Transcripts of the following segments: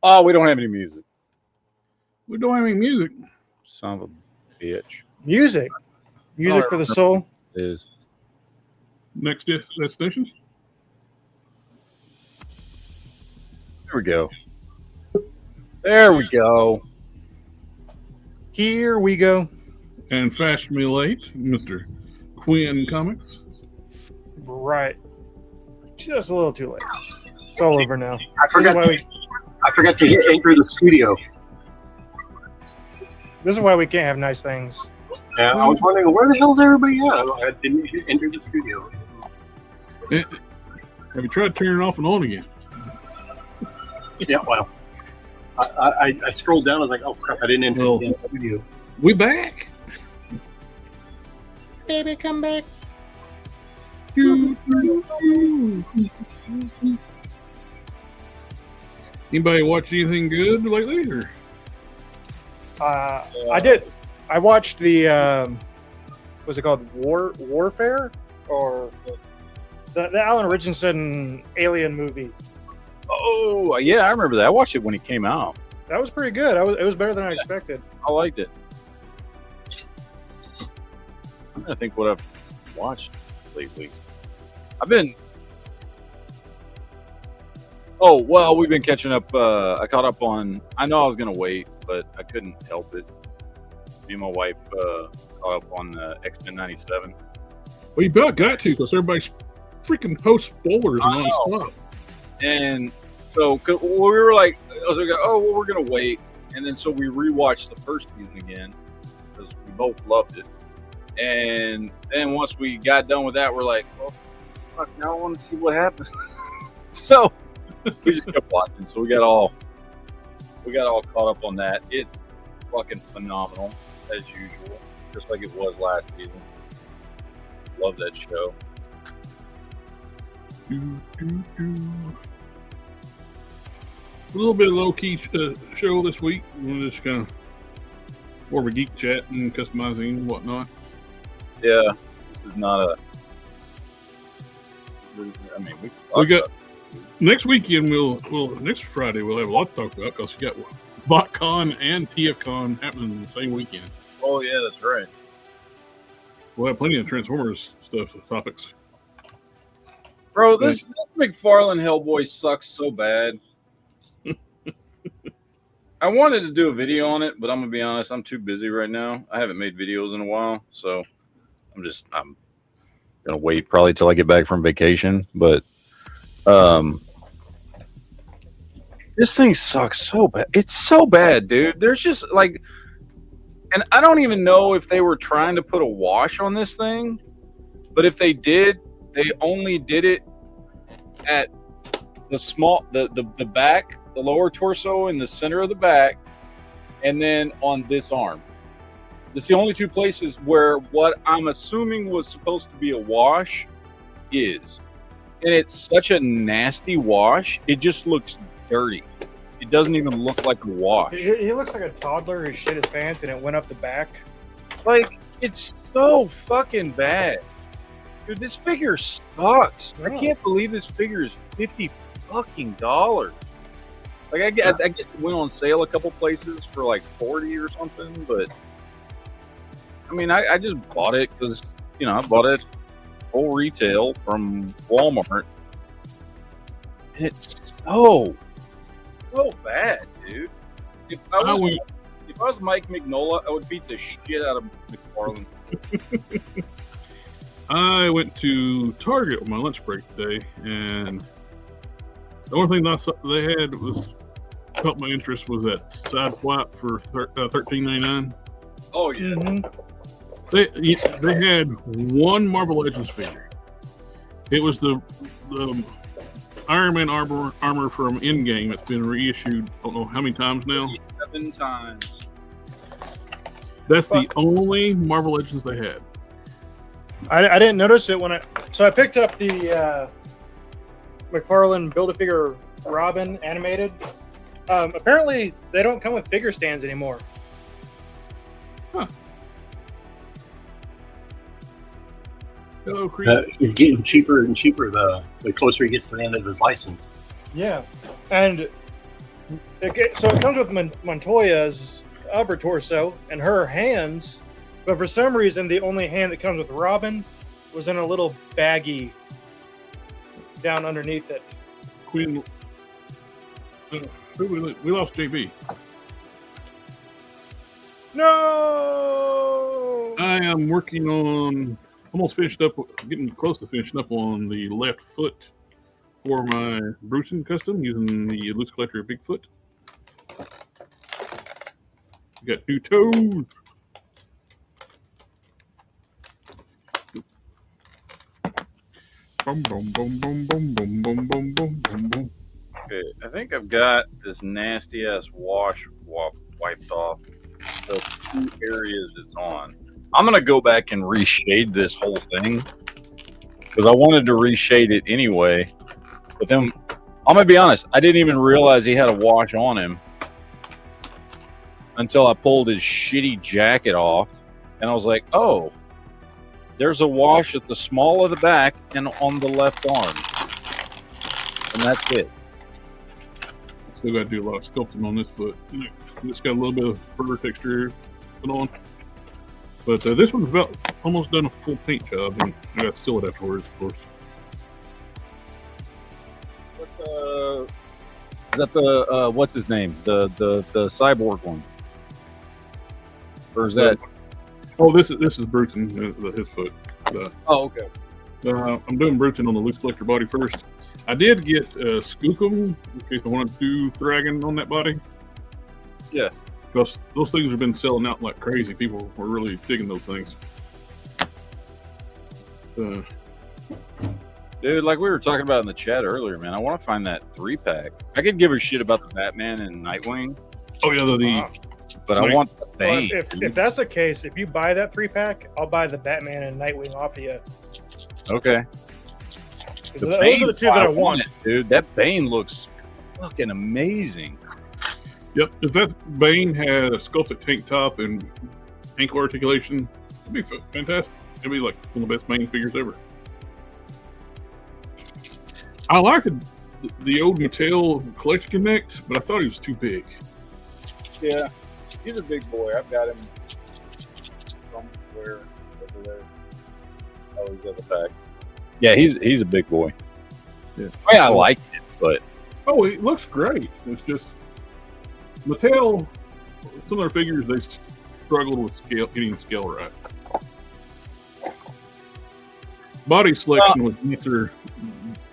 Oh, we don't have any music. We don't have any music. Son of a bitch. Music for the soul. It is. Next destination. There we go. There we go. Here we go. And fashionably late, Mr. Quinn Comics. Right. Just a little too late. It's all over now. I forgot to hit enter the studio. This is why we can't have nice things. Yeah, I was wondering where the hell's everybody at? I didn't hit enter the studio. Have you tried turning it off and on again? Yeah, well, I scrolled down. I was like, oh crap! I didn't enter the studio. We back. Baby, come back. Anybody watch anything good lately? Or? I did. I watched the what's it called? Warfare, or the Alan Richardson Alien movie. Oh yeah, I remember that. I watched it when it came out. That was pretty good. It was better than I expected. I liked it. I'm trying to think what I've watched lately. We've been catching up. I caught up on. I know I was gonna wait, but I couldn't help it. Me and my wife caught up on X-Men '97. Well, you about got to, because everybody's freaking post spoilers and all this stuff. And so we were like, we're gonna wait, and then so we rewatched the first season again because we both loved it. And then once we got done with that, we're like, well, fuck, now I want to see what happens. So we just kept watching. So we got all caught up on that. It's fucking phenomenal as usual, just like it was last season. Love that show. A little bit of low-key show this week. We're just kind of more of a geek chat and customizing and whatnot. Yeah, this is not a. I mean, we got next weekend. Next Friday we'll have a lot to talk about because you got BotCon and TFCon happening the same weekend. Oh yeah, that's right. We'll have plenty of Transformers stuff, topics. Bro, this McFarlane Hellboy sucks so bad. I wanted to do a video on it, but I'm gonna be honest, I'm too busy right now. I haven't made videos in a while, so I'm gonna wait probably till I get back from vacation. But this thing sucks so bad. It's so bad, dude. There's just like, and I don't even know if they were trying to put a wash on this thing, but if they did, they only did it at the back, the lower torso and the center of the back, and then on this arm. That's the only two places where what I'm assuming was supposed to be a wash is. And it's such a nasty wash. It just looks dirty. It doesn't even look like a wash. He looks like a toddler who shit his pants and it went up the back. Like, it's so fucking bad. Dude, this figure sucks. I can't believe this figure is $50 fucking. Like, I guess it went on sale a couple places for like 40 or something, but I mean, I just bought it because, I bought it full retail from Walmart. And it's so bad, dude. If I was Mike Mignola, I would beat the shit out of McFarlane. I went to Target on my lunch break today, and the only thing they had was caught my interest was that side flap for $13.99. Oh yeah. Mm-hmm. They had one Marvel Legends figure. It was the Iron Man armor from Endgame. It's been reissued. I don't know how many times now. 7 times. That's the only Marvel Legends they had. I didn't notice it when I picked up the McFarlane Build-A-Figure Robin animated. Apparently, they don't come with figure stands anymore. Huh. Hello, he's getting cheaper and cheaper the closer he gets to the end of his license. Yeah, and So it comes with Montoya's upper torso and her hands, but for some reason the only hand that comes with Robin was in a little baggie down underneath it. Quinn, we lost JB. No! I am working on, almost finished up, getting close to finishing up on the left foot for my Bruton custom using the loose collector Bigfoot. Got 2 toes. Boom, boom, boom, boom, boom, boom, boom, boom, boom, boom, boom. Okay, I think I've got this nasty ass wash wiped off the 2 areas it's on. I'm gonna go back and reshade this whole thing because I wanted to reshade it anyway. But then I'm gonna be honest, I didn't even realize he had a wash on him until I pulled his shitty jacket off, and I was like, "Oh, there's a wash at the small of the back and on the left arm, and that's it." Still got to do a lot of sculpting on this foot. Just got a little bit of fur texture put on, but this one's about almost done a full paint job, and I got to seal it afterwards, of course. Is that the what's his name? The cyborg one, or is that? Oh, this is Bruton, his foot. Oh, okay. I'm doing Bruton on the loose collector body first. I did get Skookum in case I wanted to do Thragon on that body. Yeah. Because those things have been selling out like crazy. People were really digging those things. Dude, like we were talking about in the chat earlier, man, I want to find that 3-pack. I could give a shit about the Batman and Nightwing. Oh yeah, but I want the Bane. Well, if that's the case, if you buy that 3-pack, I'll buy the Batman and Nightwing off of you. Okay. Those are the 2 that I want. Dude, that Bane looks fucking amazing. Yep, if that Bane had a sculpted tank top and ankle articulation, it'd be fantastic. It'd be like one of the best Bane figures ever. I liked the old Mattel Collection Connect, but I thought he was too big. Yeah, he's a big boy. I've got him somewhere over there. Oh, he's at the back. Yeah, he's a big boy. Yeah, I like it, but oh, it looks great. It's just Mattel. Some of their figures they struggled with getting scale right. Body selection was Mr.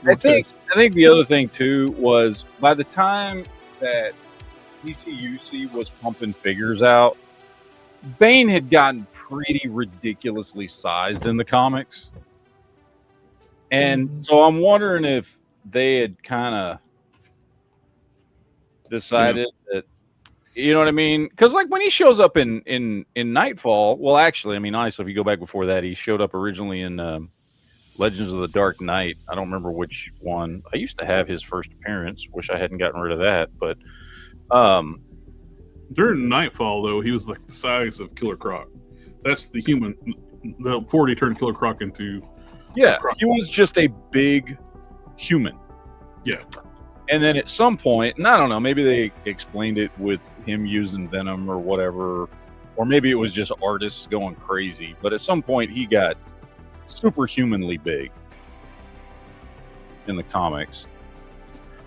I think the other thing too was by the time that DCUC was pumping figures out, Bane had gotten pretty ridiculously sized in the comics. And so I'm wondering if they had kind of decided that, you know what I mean? Because like when he shows up in Nightfall, well, actually, I mean, honestly, if you go back before that, he showed up originally in Legends of the Dark Knight. I don't remember which one. I used to have his first appearance. Wish I hadn't gotten rid of that. But during Nightfall, though, he was like the size of Killer Croc. That's the human. Before he turned Killer Croc into. Yeah, he was just a big human. Yeah. And then at some point, and I don't know, maybe they explained it with him using venom or whatever, or maybe it was just artists going crazy. But at some point, he got superhumanly big in the comics.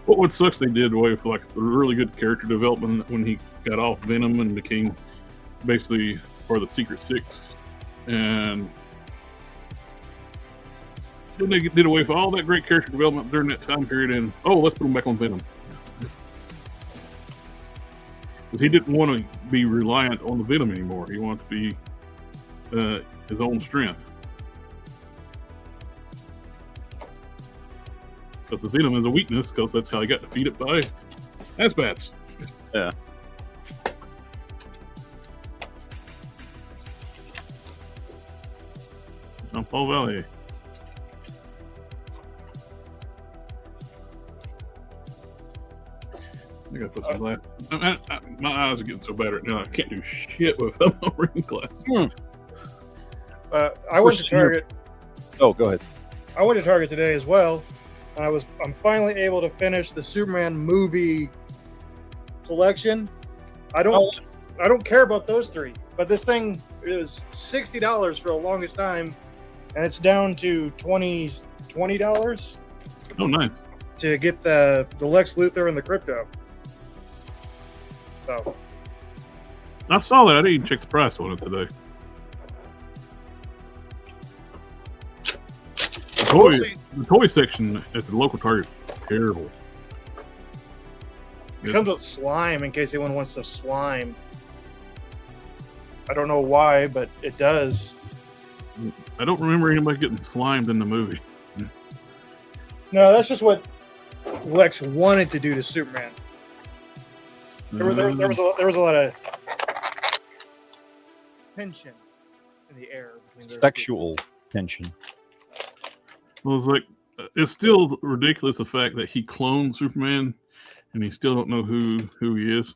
What sucks they did away with like really good character development when he got off Venom and became basically part of the Secret Six, and then they did away with all that great character development during that time period, and let's put him back on Venom. Because he didn't want to be reliant on the Venom anymore. He wanted to be his own strength. Because the Venom is a weakness, because that's how he got defeated by Asbats. Yeah. Jean Paul Valley. I gotta put some glasses. My eyes are getting so bad right now. I can't do shit without my reading glasses. I went to Target. Oh, go ahead. I went to Target today as well. I'm finally able to finish the Superman movie collection, I don't care about those 3. But this thing is $60 for the longest time, and it's down to $20 Oh, nice. to get the Lex Luthor and the Crypto. So I saw that. I didn't even check the price on it today. The toy section at the local Target is terrible. it comes with slime in case anyone wants to slime. I don't know why, but it does. I don't remember anybody getting slimed in the movie. No, that's just what Lex wanted to do to Superman. There was a lot of tension in the air between those Sexual tension. Well, it's like, it's still ridiculous the fact that he cloned Superman and he still don't know who he is.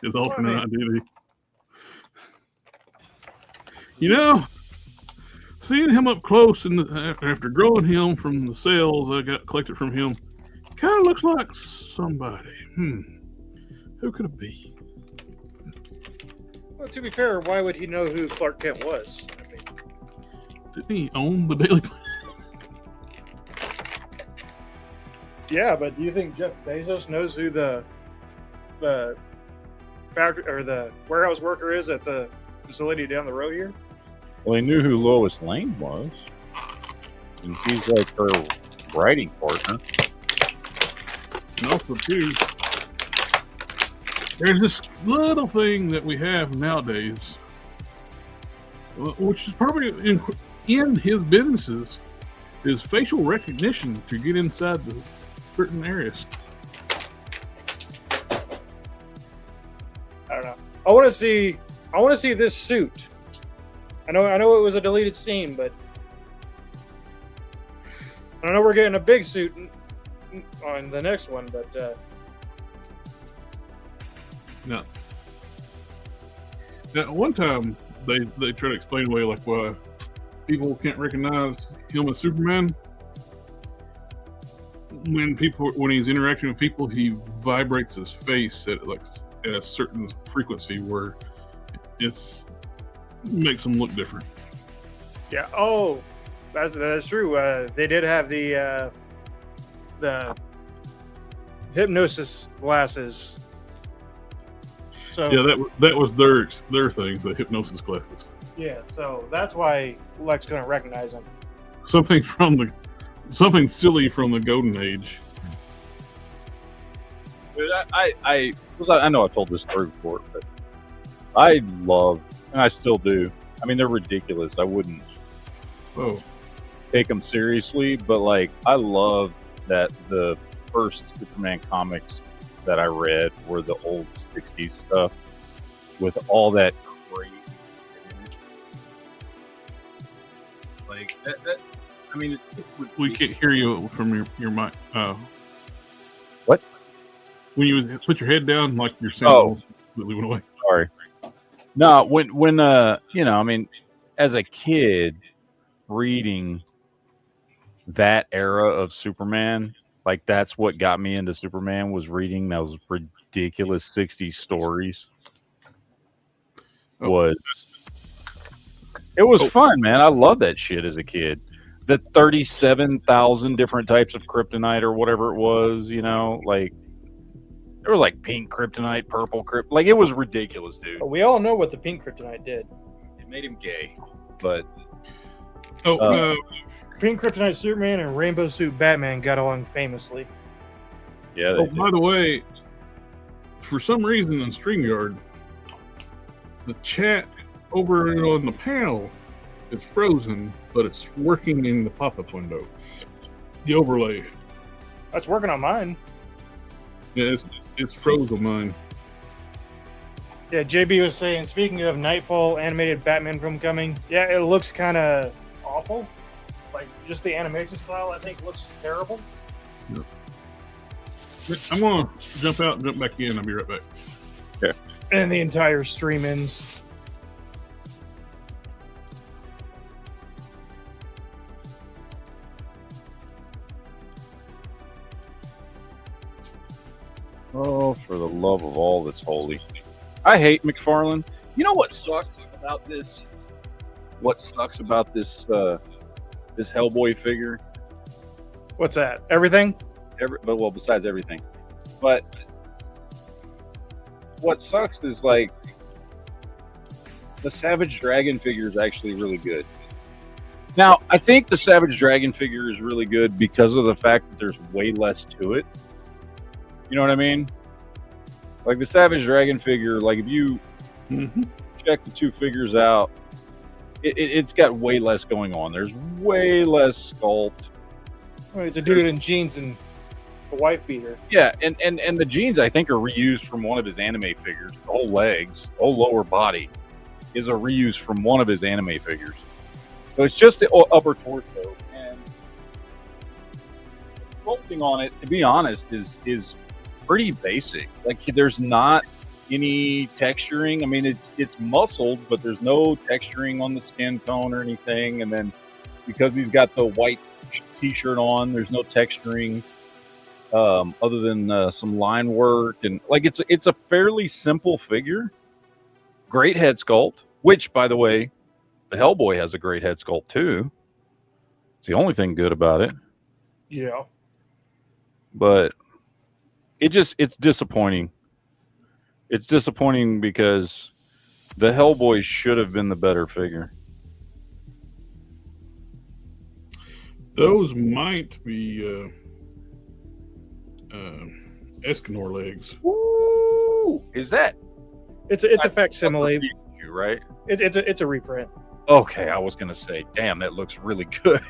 His alternate identity. You know, seeing him up close and after growing him from the cells I got collected from him, kind of looks like somebody. Who could it be? Well, to be fair, why would he know who Clark Kent was? I mean, Didn't he own the Daily Planet? yeah, but do you think Jeff Bezos knows who the factory or the warehouse worker is at the facility down the road here? Well, he knew who Lois Lane was. And she's like her writing partner. And also, too, there's this little thing that we have nowadays, which is probably in his businesses, is facial recognition to get inside the certain areas. I don't know. I want to see this suit. I know it was a deleted scene, but I know we're getting a big suit on the next one, but Now, one time they try to explain away like why people can't recognize him as Superman. When he's interacting with people, he vibrates his face at a certain frequency where makes him look different. yeah. Oh, that's true. They did have the hypnosis glasses. So Yeah, that was their thing, the hypnosis glasses. yeah, so that's why Lex couldn't recognize him. Something silly from the Golden Age. Dude, I know I told this story before, but I love, and I still do. I mean, they're ridiculous. I wouldn't take them seriously, but like, I love that the first Superman comics that I read were the old 60s stuff with all that crazy shit in it. Like, that I mean, We can't hear you from your mic. What? When you put your head down, like your sound completely went away. Sorry. No, when you know, I mean, as a kid reading that era of Superman, like that's what got me into Superman, was reading those ridiculous 60s stories. Oh. It was fun, man. I loved that shit as a kid. The 37,000 different types of kryptonite or whatever it was, you know, like there was like pink kryptonite, purple kryptonite. Like it was ridiculous, dude. We all know what the pink kryptonite did. It made him gay, but Pink kryptonite Superman and rainbow suit Batman got along famously. yeah. By the way, for some reason in StreamYard, the chat over on the panel is frozen, but it's working in the pop-up window. The overlay. That's working on mine. Yeah, it's frozen on mine. Yeah, JB was saying, speaking of Nightfall animated Batman film coming, yeah, it looks kind of awful. Like, just the animation style, I think, looks terrible. Yep. I'm going to jump out and jump back in. I'll be right back. Okay. And the entire stream ends. Oh, for the love of all that's holy. I hate McFarlane. You know what sucks about this? What sucks about this this Hellboy figure? What's that? Everything? Well, besides everything. But what sucks is like the Savage Dragon figure is actually really good. Now, I think the Savage Dragon figure is really good because of the fact that there's way less to it. You know what I mean? Like the Savage Dragon figure, like if you check the two figures out, it's got way less going on. There's way less sculpt. Well, it's a dude in jeans and a wife beater. Yeah, and the jeans I think are reused from one of his anime figures. The whole legs, the whole lower body is a reuse from one of his anime figures. So it's just the upper torso, and sculpting on it, to be honest, is pretty basic. Like there's not any texturing. I mean, it's muscled, but there's no texturing on the skin tone or anything. And then because he's got the white t-shirt on, there's no texturing other than some line work, and like it's a fairly simple figure. Great head sculpt, which by the way, the Hellboy has a great head sculpt too. It's the only thing good about it. Yeah. But it's disappointing. It's disappointing because the Hellboy should have been the better figure. Those might be Escanor legs. Ooh, is that? It's a facsimile. Right? It's a reprint. Okay, I was gonna say, damn, that looks really good.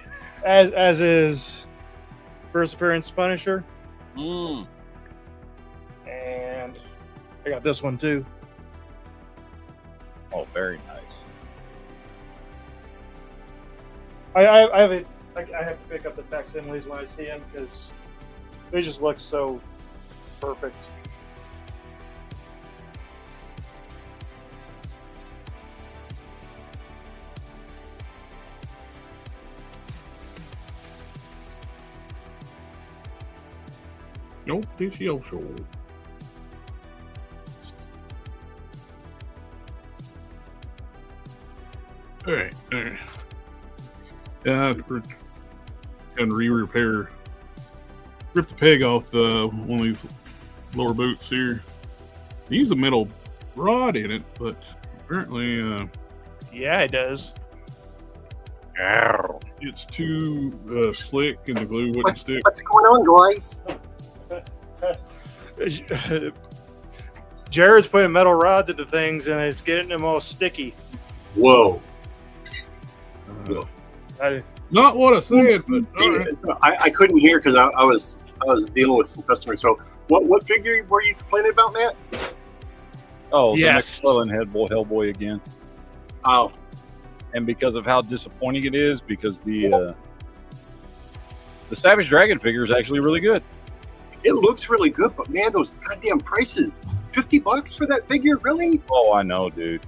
As is first appearance Punisher. And I got this one too. Oh, very nice. I have it. I have to pick up the facsimiles when I see them because they just look so perfect. Nope, DCL show. All right. Yeah, we're going to re-repair, rip the peg off one of these lower boots here. Use a metal rod in it, but apparently, Yeah, it does. it's too slick and the glue wouldn't stick. What's going on, guys? Jared's putting metal rods into things and it's getting them all sticky. Whoa. Not what I said, but all right. I couldn't hear because I was dealing with some customers. So what figure were you complaining about, Matt? Oh, yes. The McFarlane Hellboy again. Oh, And because of how disappointing it is, because the Savage Dragon figure is actually really good. it looks really good, but man, those goddamn prices. $50 for that figure, really? Oh, I know, dude.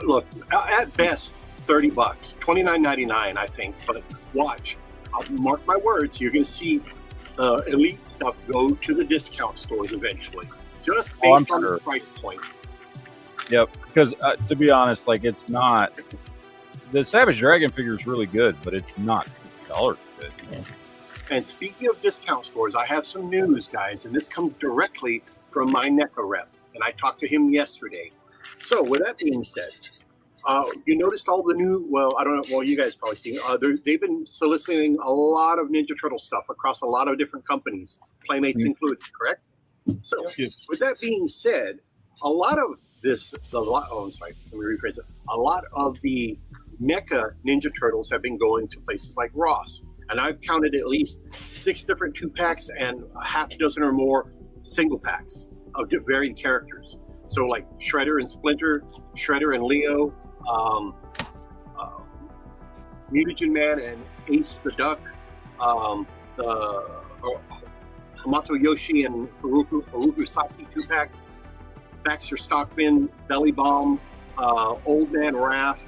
Look, at best, $30, $29.99, I think. But watch, mark my words, you're going to see elite stuff go to the discount stores eventually, just based on the price point. Yep, because to be honest, like it's not the Savage Dragon figure is really good, but it's not $50 good. Yeah. And speaking of discount stores, I have some news, guys, and this comes directly from my NECA rep, and I talked to him yesterday. So with that being said, you noticed all the new, well, I don't know, well, you guys probably seen, they've been soliciting a lot of Ninja Turtle stuff across a lot of different companies, Playmates included, correct? So with that being said, a lot of this, a lot of the NECA Ninja Turtles have been going to places like Ross. And I've counted at least 6 different 2-packs and a half dozen or more single packs of varied characters. So like Shredder and Splinter, Shredder and Leo, Mutagen Man and Ace the Duck, Hamato Yoshi and Haruku Saki 2-packs, Baxter Stockman, Belly Bomb, Old Man Raph.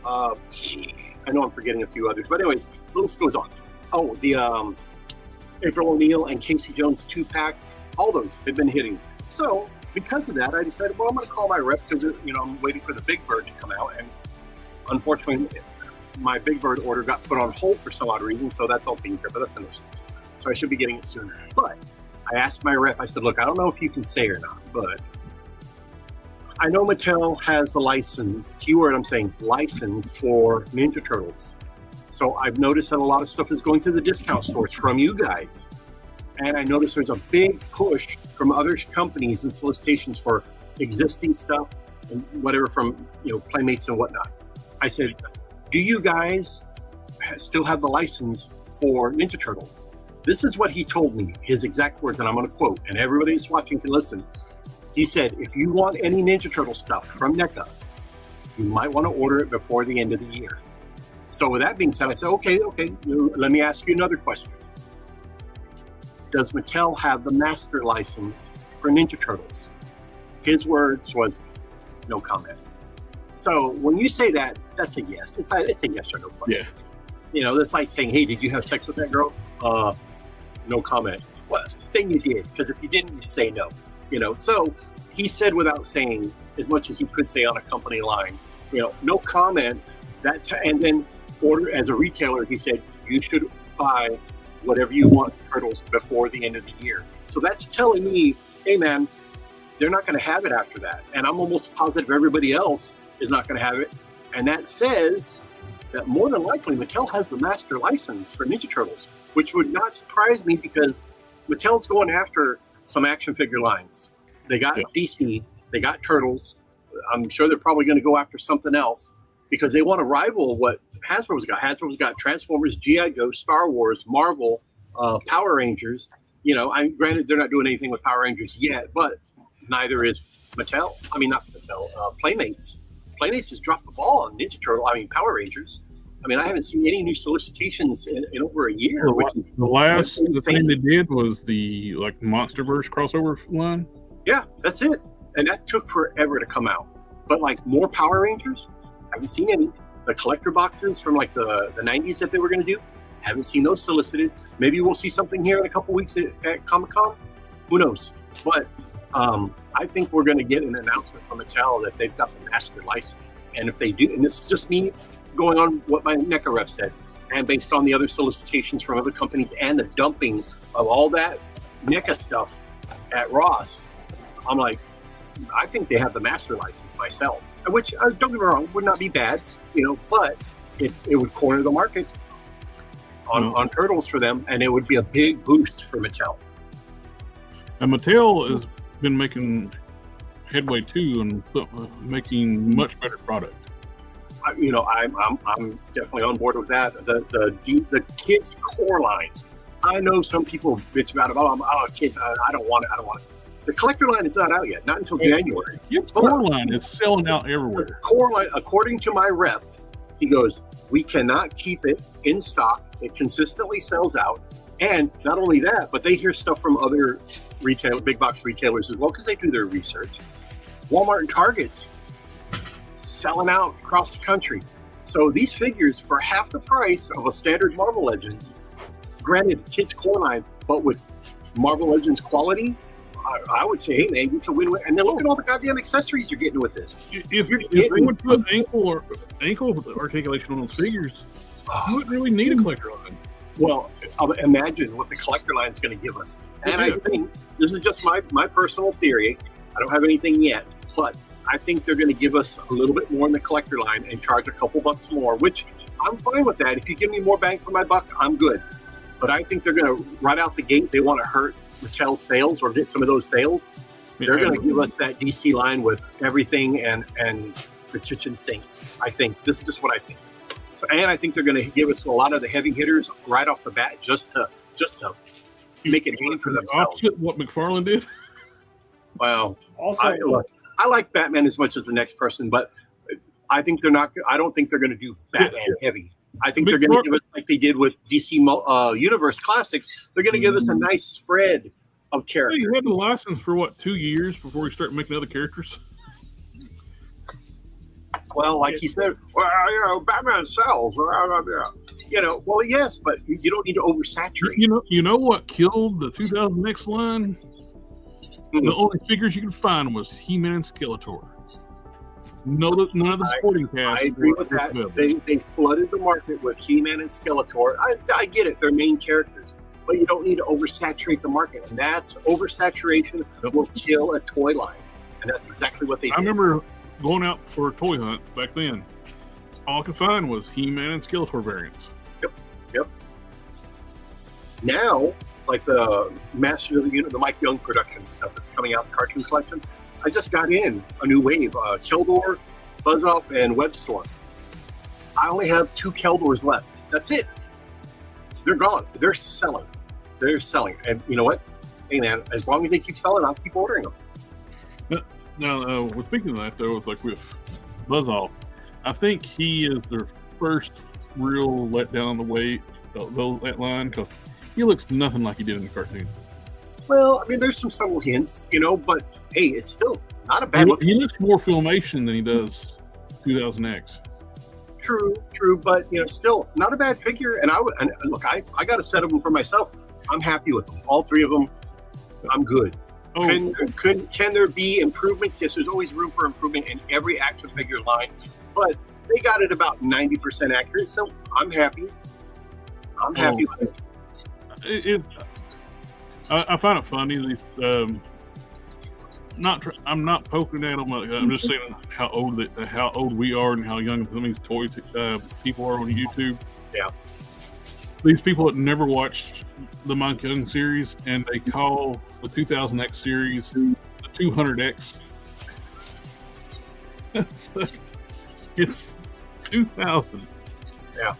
I know I'm forgetting a few others, but anyways, the list goes on. Oh, the April O'Neil and Casey Jones 2-pack, all those have been hitting. So because of that, I decided, well, I'm going to call my rep because I'm waiting for the Big Bird to come out, and unfortunately, my Big Bird order got put on hold for some odd reason, so that's all taken care of. But that's another story. So I should be getting it sooner. But I asked my rep. I said, look, I don't know if you can say or not, but I know Mattel has the license, keyword I'm saying, license for Ninja Turtles. So I've noticed that a lot of stuff is going to the discount stores from you guys. And I noticed there's a big push from other companies and solicitations for existing stuff and whatever from, Playmates and whatnot. I said, do you guys still have the license for Ninja Turtles? This is what he told me, his exact words, and I'm going to quote, and everybody who's watching can listen. He said, if you want any Ninja Turtle stuff from NECA, you might want to order it before the end of the year. So with that being said, I said, okay, let me ask you another question. Does Mattel have the master license for Ninja Turtles? His words was, no comment. So when you say that, that's a yes. It's a yes or no question. Yeah. That's like saying, hey, did you have sex with that girl? No comment. Well, then you did, because if you didn't, you'd say no. So he said without saying as much as he could say on a company line, no comment. And then order as a retailer, he said, you should buy whatever you want Turtles before the end of the year. So that's telling me, hey man, they're not going to have it after that. And I'm almost positive everybody else is not going to have it. And that says that more than likely Mattel has the master license for Ninja Turtles, which would not surprise me because Mattel's going after some action figure lines. They got DC, they got Turtles. I'm sure they're probably going to go after something else because they want to rival what Hasbro's got. Hasbro's got Transformers, G.I. Joe, Star Wars, Marvel, Power Rangers. Granted, they're not doing anything with Power Rangers yet, but neither is Mattel. I mean, not Mattel, Playmates. Playmates has dropped the ball on Power Rangers. I haven't seen any new solicitations in over a year. The thing they did was the MonsterVerse crossover line. Yeah, that's it. And that took forever to come out. But more Power Rangers, haven't seen any. The collector boxes from the 90s that they were going to do, haven't seen those solicited. Maybe we'll see something here in a couple weeks at Comic-Con. Who knows? But I think we're going to get an announcement from Mattel that they've got the master license. And if they do, and this is just me going on what my NECA rep said, and based on the other solicitations from other companies and the dumping of all that NECA stuff at Ross, I'm like, I think they have the master license myself, which, don't get me wrong, would not be bad, but it would corner the market on Turtles for them, and it would be a big boost for Mattel. And Mattel has been making headway too and making much better product. I'm definitely on board with that. The kids' core lines. I know some people bitch about it. Oh, kids, I don't want it. The collector line is not out yet, not until January. Kids' core line is selling out everywhere. The core line, according to my rep, he goes, we cannot keep it in stock. It consistently sells out. And not only that, but they hear stuff from other big box retailers as well, because they do their research. Walmart and Target's selling out across the country. So these figures, for half the price of a standard Marvel Legends, granted kids' core line, but with Marvel Legends quality, I would say, hey man, it's a win-win. And then look at all the goddamn accessories you're getting with this. If they would put ankle articulation on those figures, you wouldn't really need a collector line. Well, imagine what the collector line is going to give us. And I think, this is just my personal theory, I don't have anything yet, but I think they're going to give us a little bit more in the collector line and charge a couple bucks more, which I'm fine with that. If you give me more bang for my buck, I'm good. But I think they're going to, right out the gate, they want to hurt Mattel's sales or get some of those sales. They're going to give us that DC line with everything and the kitchen sink. I think this is just what I think. So, and I think they're going to give us a lot of the heavy hitters right off the bat, just to make it name for themselves. What McFarlane did. Well, Also, I like Batman as much as the next person, but I think they're not. I don't think they're going to do Batman heavy. I think they're going to give us like they did with DC Universe Classics. They're going to give us a nice spread of characters. You had the license for 2 years before we start making other characters. Well, like he said, Batman sells. Well, yes, but you don't need to oversaturate. You know what killed the 2000X line? The only figures you could find was He-Man and Skeletor. None of the sporting cast. I agree with that. They flooded the market with He-Man and Skeletor. I get it; they're main characters, but you don't need to oversaturate the market, and that's oversaturation will kill a toy line, and that's exactly what they did. I remember going out for toy hunts back then. All I could find was He-Man and Skeletor variants. Yep. Now, like the Masters of the Universe, the Mike Young production stuff that's coming out, the cartoon collection, I just got in a new wave. Keldor, Buzz-Off, and Webstorm. I only have 2 Keldors left. That's it. They're gone. They're selling. And you know what? Hey, man, as long as they keep selling, I'll keep ordering them. Now, speaking of that, though, it's like with Buzz-Off, I think he is their first real letdown on the way, that line, because he looks nothing like he did in the cartoon. Well, I mean, there's some subtle hints, but hey, it's still not a bad look. He looks more Filmation than he does 2000X. True, but still not a bad figure. And look, I got a set of them for myself. I'm happy with them. All 3 of them, I'm good. Oh. Can there be improvements? Yes, there's always room for improvement in every action figure line, but they got it about 90% accurate, so I'm happy. I'm happy with it. I find it funny. I'm not poking at them. I'm just saying how old we are and how young some of these toy people are on YouTube. Yeah. These people that never watched the Mike Young series, and they call the 2000X series the 200X. It's 2000. Yeah.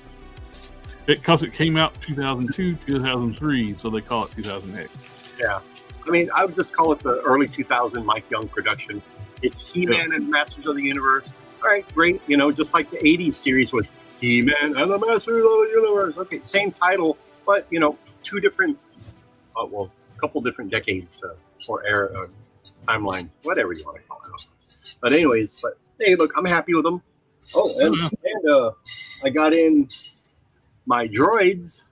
Because it came out 2002, 2003, so they call it 2000X. Yeah. I mean, I would just call it the early 2000 Mike Young production. It's He-Man and Masters of the Universe. All right, great. Just like the 80s series was He-Man and the Masters of the Universe. Okay, same title, but, 2 different, a couple different decades or era, timeline, whatever you want to call it. But anyways, hey, look, I'm happy with them. Oh, and I got in my droids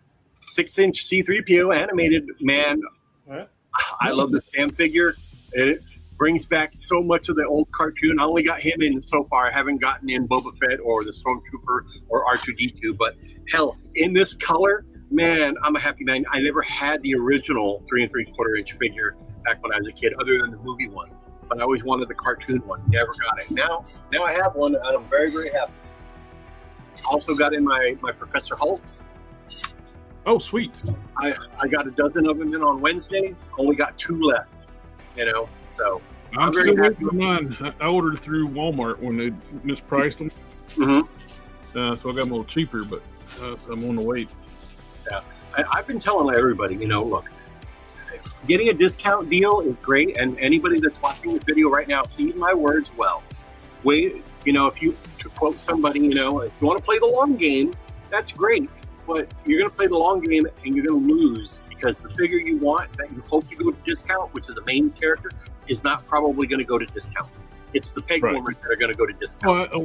6-inch C3PO animated. Man, I love this damn figure. It brings back so much of the old cartoon. I only got him in so far. I haven't gotten in Boba Fett or the Stormtrooper or R2-D2, but hell, in this color, man, I'm a happy man. I never had the original 3 3/4-inch figure back when I was a kid, other than the movie one. But I always wanted the cartoon one. Never got it. Now I have one, and I'm very, very happy. Also got in my Professor Hulks. Oh, sweet. I got a dozen of them in on Wednesday. Only got 2 left. So I'm very still happy waiting for mine. I ordered through Walmart when they mispriced them. Mm-hmm. So I got them a little cheaper, but I'm on the wait. Yeah, I've been telling everybody, look, getting a discount deal is great, and anybody that's watching this video right now, heed my words well. Wait, if you, to quote somebody, if you want to play the long game, that's great, but you're going to play the long game and you're going to lose, because the figure you want that you hope to go to discount, which is the main character, is not probably going to go to discount. It's the peg warmers that are going to go to discount. I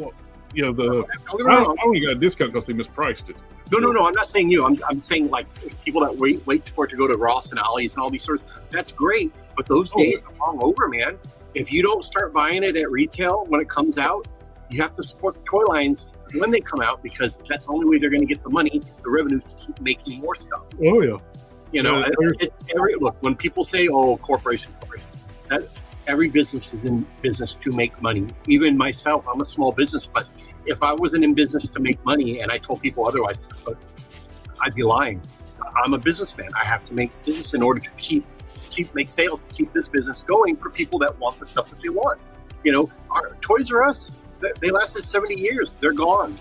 only got a discount because they mispriced it. No. I'm not saying you. I'm saying like people that wait for it to go to Ross and Ollie's and all these sorts. That's great, but those days are long over, man. If you don't start buying it at retail when it comes out, you have to support the toy lines when they come out, because that's the only way they're going to get the money, the revenue, to keep making more stuff. Oh yeah. Look, when people say, "Oh, corporation," every business is in business to make money. Even myself, I'm a small business, but if I wasn't in business to make money and I told people otherwise, I'd be lying. I'm a businessman. I have to make business in order to make sales, to keep this business going for people that want the stuff that they want. Our Toys R Us, they lasted 70 years. They're gone.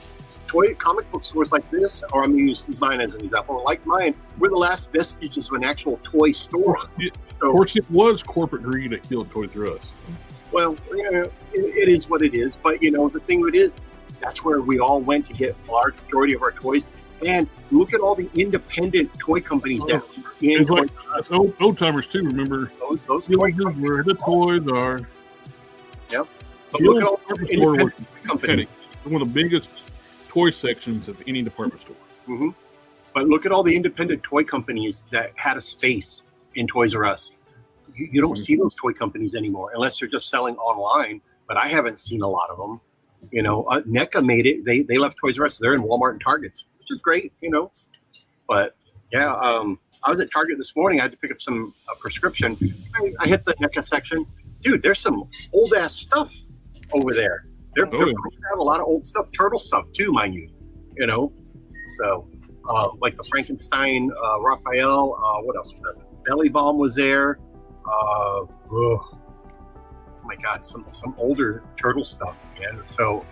Comic book stores like this, or I'm going to use mine as an example, like mine, we're the last vestiges of an actual toy store. Of course, it was corporate greed that killed Toys R Us. Well, it is what it is. But, the thing of it is, that's where we all went to get a large majority of our toys. And look at all the independent toy companies that were in Toys R Us. Old timers, too, remember? Those toy companies where the toys are. Yep. But look at all the independent companies. One of the biggest toy sections of any department store. Mm-hmm. But look at all the independent toy companies that had a space in Toys R Us. You don't see those toy companies anymore unless they're just selling online. But I haven't seen a lot of them. NECA made it. They left Toys R Us. They're in Walmart and Targets, which is great. But yeah, I was at Target this morning. I had to pick up some prescription. I hit the NECA section. Dude, there's some old ass stuff over there. They're putting out a lot of old stuff, turtle stuff too, mind you. So like the Frankenstein, Raphael. What else was that? Belly Bomb was there. Oh my God, some older turtle stuff, man. So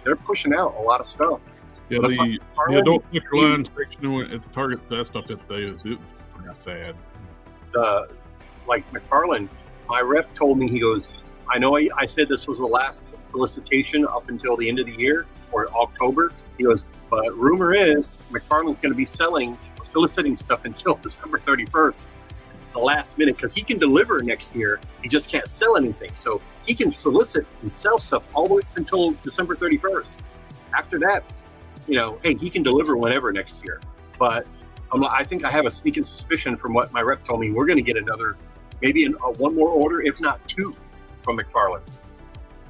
they're pushing out a lot of stuff. Yeah, the adult liquor line section at the Target that stuff that day is sad. Like McFarlane, my rep told me, he goes, I know I said this was the last solicitation up until the end of the year or October. He goes, but rumor is McFarlane's going to be soliciting stuff until December 31st. The last minute, because he can deliver next year, he just can't sell anything. So he can solicit and sell stuff all the way until December 31st. After that, hey, he can deliver whenever next year. But I think I have a sneaking suspicion from what my rep told me, we're going to get another, maybe one more order, if not two, from McFarlane,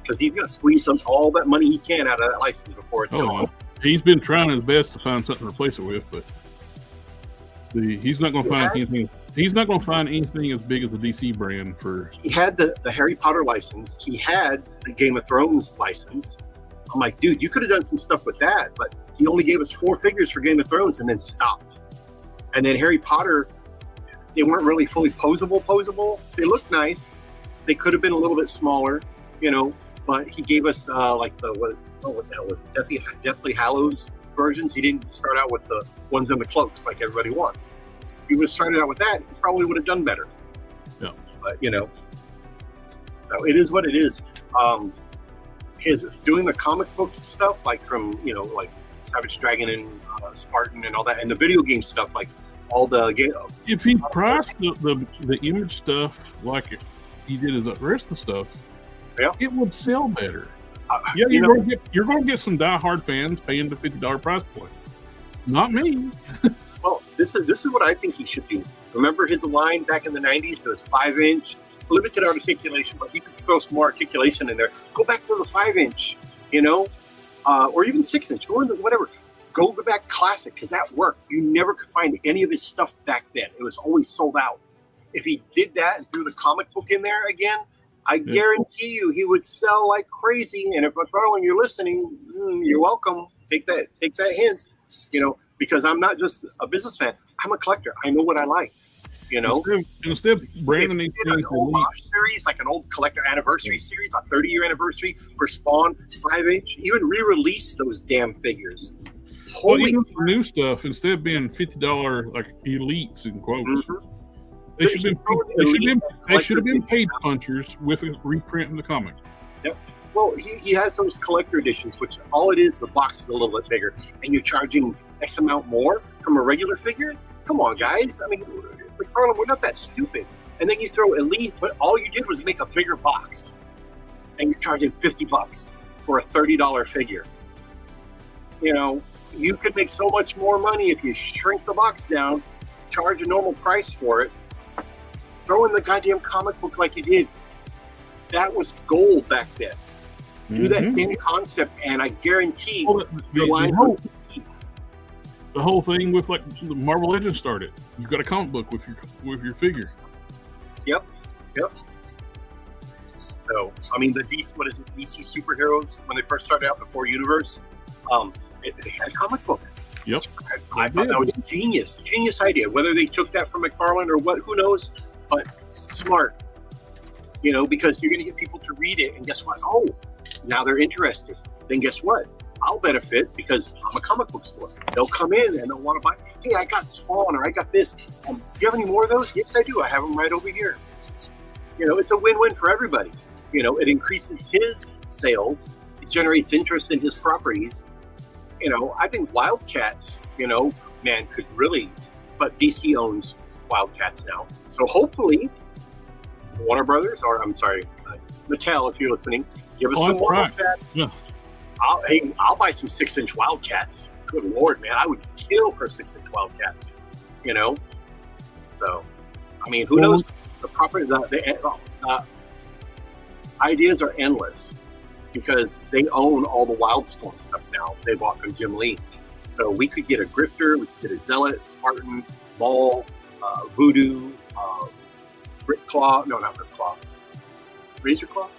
because he's going to squeeze all that money he can out of that license before it's gone. He's been trying his best to find something to replace it with, but he's not going to find anything. He's not going to find anything as big as the DC brand for. He had the Harry Potter license. He had the Game of Thrones license. I'm like, dude, you could have done some stuff with that, but he only gave us 4 figures for Game of Thrones and then stopped. And then Harry Potter, they weren't really fully posable. They looked nice. They could have been a little bit smaller, but he gave us what the hell was it? Deathly Hallows versions. He didn't start out with the ones in the cloaks like everybody wants. If he would have started out with that, he probably would have done better. Yeah. But, so it is what it is. His doing the comic book stuff, like from, like Savage Dragon and Spartan and all that, and the video game stuff, like all the game. If he priced the image stuff like he did the rest of the stuff, it would sell better. You're going to get some diehard fans paying the $50 price point. Not me. Well, this is what I think he should do. Remember his line back in the 90s? It was 5-inch, limited articulation, but you could throw some more articulation in there. Go back to the 5-inch, or even 6-inch, or whatever. Go back classic, because that worked. You never could find any of his stuff back then. It was always sold out. If he did that and threw the comic book in there again, I guarantee you he would sell like crazy. And if McFarlane, you're listening, you're welcome. Take that hint, because I'm not just a businessman. I'm a collector. I know what I like, Instead of branding these an old series, like an old collector anniversary series, a 30-year anniversary for Spawn, 5-inch, even re-release those damn figures. Even the new stuff, instead of being $50 like elites in quotes, they should have been paid punchers with a reprint in the comic. Yep. Well, he has those collector editions, which all it is, the box is a little bit bigger, and you're charging X amount more from a regular figure? Come on, guys. I mean, McFarlane, we're not that stupid. And then you throw Elite, but all you did was make a bigger box, and you're charging $50 for a $30 figure. You could make so much more money if you shrink the box down, charge a normal price for it, throw in the goddamn comic book like you did. That was gold back then. Do that same concept, and I guarantee the whole thing with like the Marvel Legends started. You got a comic book with your figure. Yep. So I mean, the DC superheroes when they first started out before Universe, they had a comic book. Yep. I thought that was a genius idea. Whether they took that from McFarlane or what, who knows? But smart, because you're going to get people to read it, and guess what? Oh, now they're interested. Then guess what? I'll benefit because I'm a comic book store. They'll come in and they'll want to buy. Hey, I got Spawn or I got this. Do you have any more of those? Yes, I do. I have them right over here. It's a win-win for everybody. It increases his sales. It generates interest in his properties. I think Wildcats, man, could really, but DC owns Wildcats now. So hopefully Warner Brothers, or I'm sorry, Mattel, if you're listening, give us some Wildcats. Yeah. I'll buy some 6-inch Wildcats. Good Lord, man, I would kill for 6-inch Wildcats. So, I mean, who knows? the property, the ideas are endless because they own all the Wildstorm stuff now. They bought from Jim Lee. So we could get a Grifter, we could get a Zealot, Spartan, Maul, Voodoo, Ripclaw. No, not Ripclaw. Razorclaw?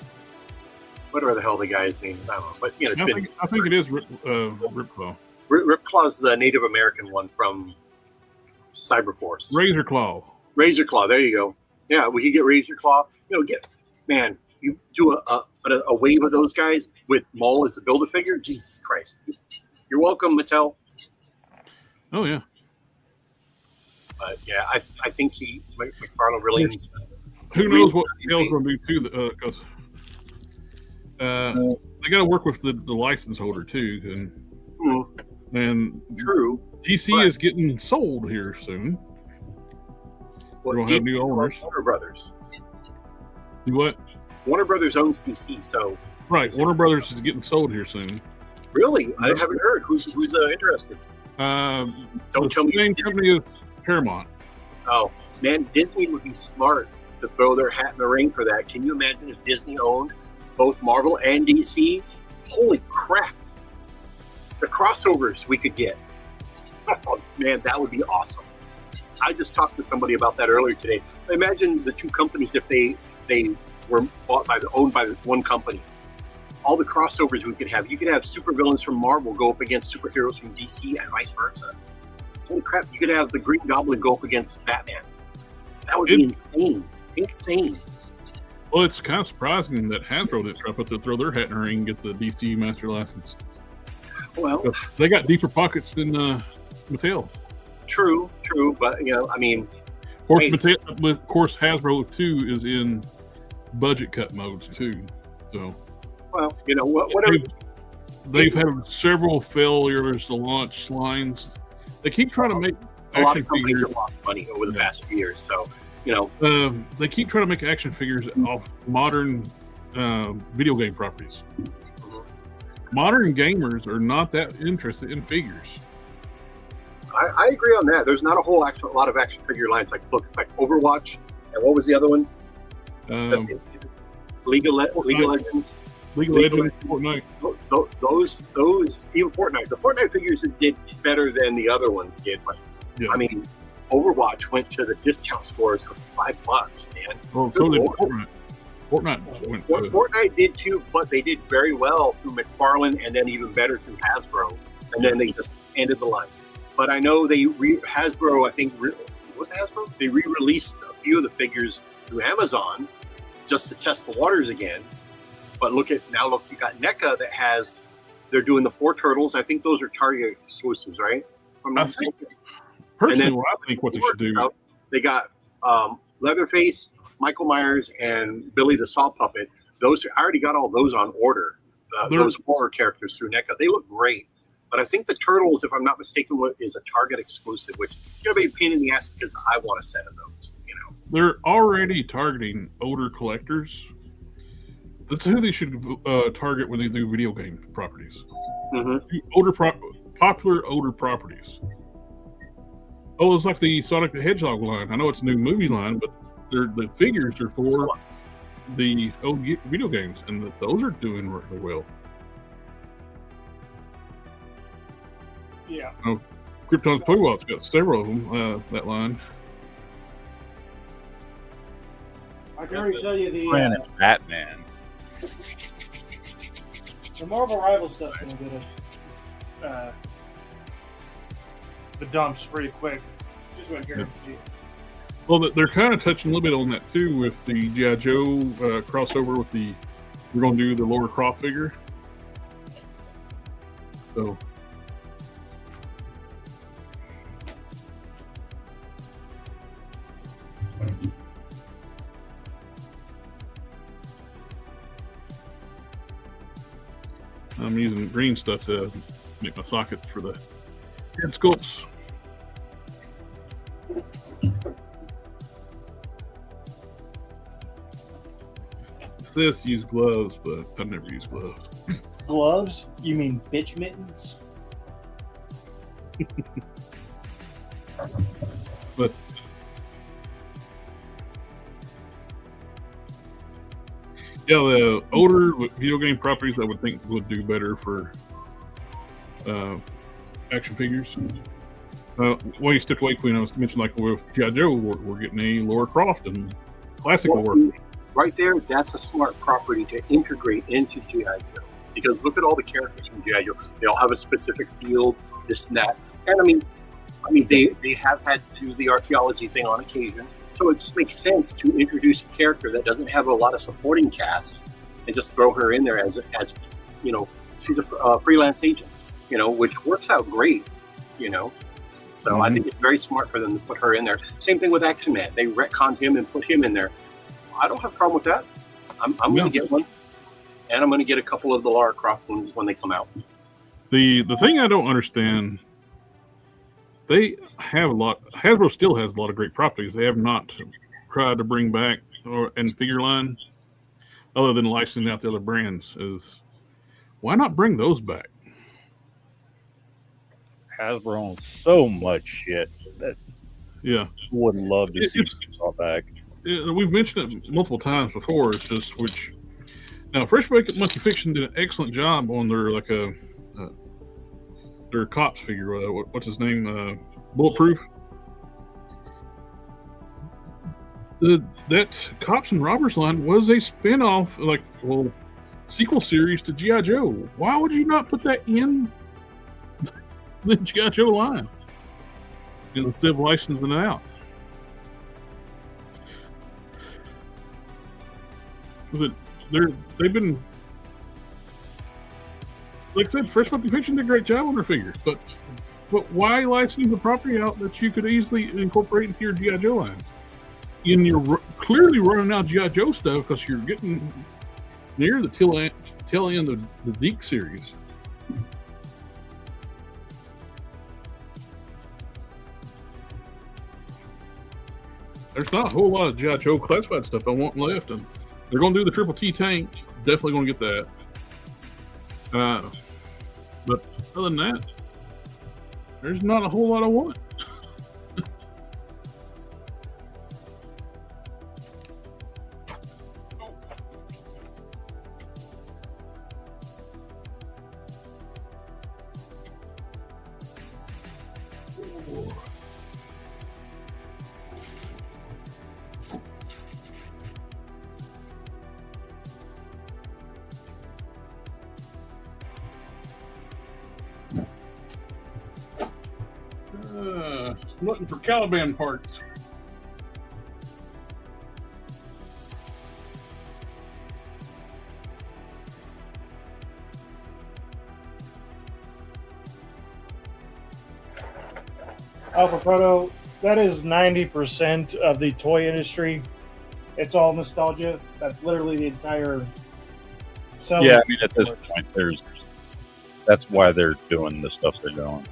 Whatever the hell the guy's name is. I don't know. But, you know, I think it is Ripclaw. Ripclaw's the Native American one from Cyberforce. Razorclaw. Razorclaw, there you go. Yeah, we could get Razorclaw. You know, you do a wave of those guys with Maul as the Build-A-Figure. Jesus Christ. You're welcome, Mattel. Oh, yeah. But, yeah, I think McFarlane really needs to. Who knows what Mattel's going to do, too, because they got to work with the license holder, too. And True. DC is getting sold here soon. We're going to have new owners. Warner Brothers. Do what? Warner Brothers owns DC, so. Right, Warner Brothers is getting sold here soon. Really? I haven't heard. Who's interested? Don't tell me. The same company as Paramount. Oh, man, Disney would be smart to throw their hat in the ring for that. Can you imagine if Disney owned both Marvel and DC? Holy crap. The crossovers we could get. Oh, man, that would be awesome. I just talked to somebody about that earlier today. Imagine the two companies if they were owned by one company. All the crossovers we could have. You could have supervillains from Marvel go up against superheroes from DC and vice versa. Holy crap, you could have the Green Goblin go up against Batman. That would be insane. Insane. Well, it's kind of surprising that Hasbro didn't try to throw their hat in the ring and get the DC Master License. Well, they got deeper pockets than Mattel. True, but you know, I mean, of course, Hasbro too is in budget cut modes too. So, well, you know, whatever. They've had several failures to launch lines. They keep trying to make a lot of companies have lost money over the past few years. So, you know, they keep trying to make action figures off modern video game properties. Modern gamers are not that interested in figures. I agree on that. There's not a lot of action figure lines like Overwatch, and what was the other one? League of Legends. League of Legends, Fortnite. Those even Fortnite. The Fortnite figures did better than the other ones did. But yeah. I mean, Overwatch went to the discount stores for $5, man. Well, so did Fortnite. Fortnite did too, but they did very well through McFarlane, and then even better through Hasbro, and then they just ended the line. But I know Hasbro, I think, was Hasbro? They re-released a few of the figures through Amazon just to test the waters again. But look, you got NECA they're doing the 4 Turtles. I think those are Target exclusives, right? Personally, I think what they should do. They got Leatherface, Michael Myers, and Billy the Saw Puppet. I already got all those on order. Those horror characters through NECA. They look great. But I think the Turtles, if I'm not mistaken, is a Target exclusive, which is going to be a pain in the ass because I want a set of those. You know, they're already targeting older collectors. That's who they should target when they do video game properties. Mm-hmm. Popular older properties. Oh, it's like the Sonic the Hedgehog line. I know it's a new movie line, but the figures are for the old video games, and those are doing really well. Yeah. Oh, Kryptons Toy Vault's got several of them, that line. I can already show you the Planet Batman. The Marvel Rival stuff's gonna get us the dumps pretty quick. Just went here. Yeah. Well, they're kind of touching a little bit on that too with the G.I. Joe crossover with we're going to do the Laura Croft figure. So. I'm using green stuff to make my sockets for the head sculpts. It says use gloves, but I've never used gloves. Gloves? You mean bitch mittens? But Yeah, the older video game properties I would think would do better for action figures. When you stepped away, Queen, I was to mention, like with G.I. Joe, we're getting a Laura Croft and classic Laura. Right there, that's a smart property to integrate into G.I. Joe. Because look at all the characters from G.I. Joe. They all have a specific field, this and that. And I mean, they have had to do the archaeology thing on occasion. So it just makes sense to introduce a character that doesn't have a lot of supporting cast and just throw her in there as you know, she's a freelance agent, you know, which works out great, you know. So I think it's very smart for them to put her in there. Same thing with Action Man. They retconned him and put him in there. I don't have a problem with that. I'm going to get one. And I'm going to get a couple of the Lara Croft ones when they come out. The thing I don't understand, they have a lot. Hasbro still has a lot of great properties. They have not tried to bring back and figure line, other than licensing out the other brands. Is why not bring those back? Hasbro owns so much shit that would love to see it back. We've mentioned it multiple times before. It's just which now Fresh Monkey Fiction did an excellent job on their their cops figure. What's his name? Bulletproof. That Cops and Robbers line was a spin-off, sequel series to G.I. Joe. Why would you not put that in the G.I. Joe line instead of licensing it out? They've been, like I said, Fresh Monkey Fiction did a great job on their figures, but why licensing the property out that you could easily incorporate into your G.I. Joe line? And you're clearly running out of G.I. Joe stuff because you're getting near the tail end of the Geek series. There's not a whole lot of G.I. Joe classified stuff I want left, and they're going to do the Triple T tank. Definitely going to get that. But other than that, there's not a whole lot I want. Looking for Caliban parts. Alpha Proto, that is 90% of the toy industry. It's all nostalgia. That's literally the entire selling. Yeah, I mean, at this point, that's why they're doing the stuff they're doing.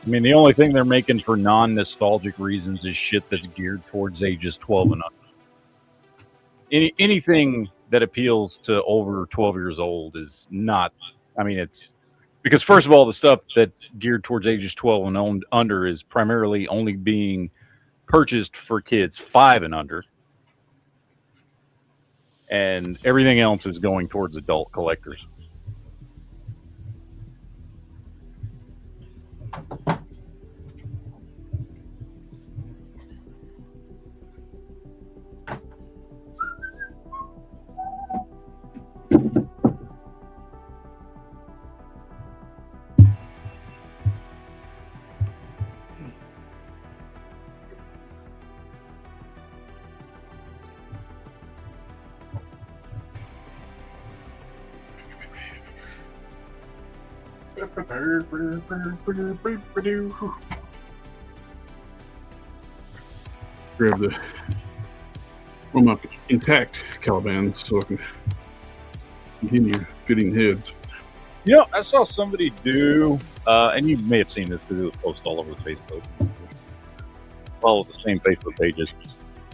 I mean, the only thing they're making for non-nostalgic reasons is shit that's geared towards ages 12 and up. Anything that appeals to over 12 years old is not, I mean, it's because, first of all, the stuff that's geared towards ages 12 and under is primarily only being purchased for kids 5 and under. And everything else is going towards adult collectors. Grab the my intact Caliban so I can continue fitting heads. You know, I saw somebody do, and you may have seen this because it was posted all over Facebook. Follow the same Facebook pages.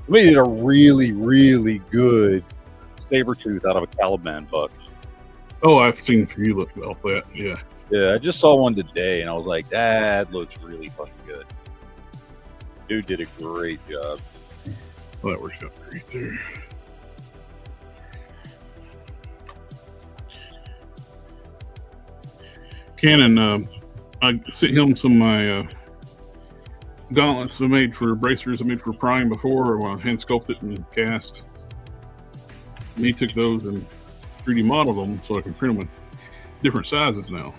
Somebody did a really, really good Sabretooth out of a Caliban buck. Oh, I've seen a few look off that, yeah. Yeah, I just saw one today, and I was like, that looks really fucking good. Dude did a great job. Well, that works out great there. Cannon, I sent him some of my gauntlets I made for bracers I made for Prime before, when I hand sculpted and cast. And he took those and 3D modeled them so I can print them in different sizes now.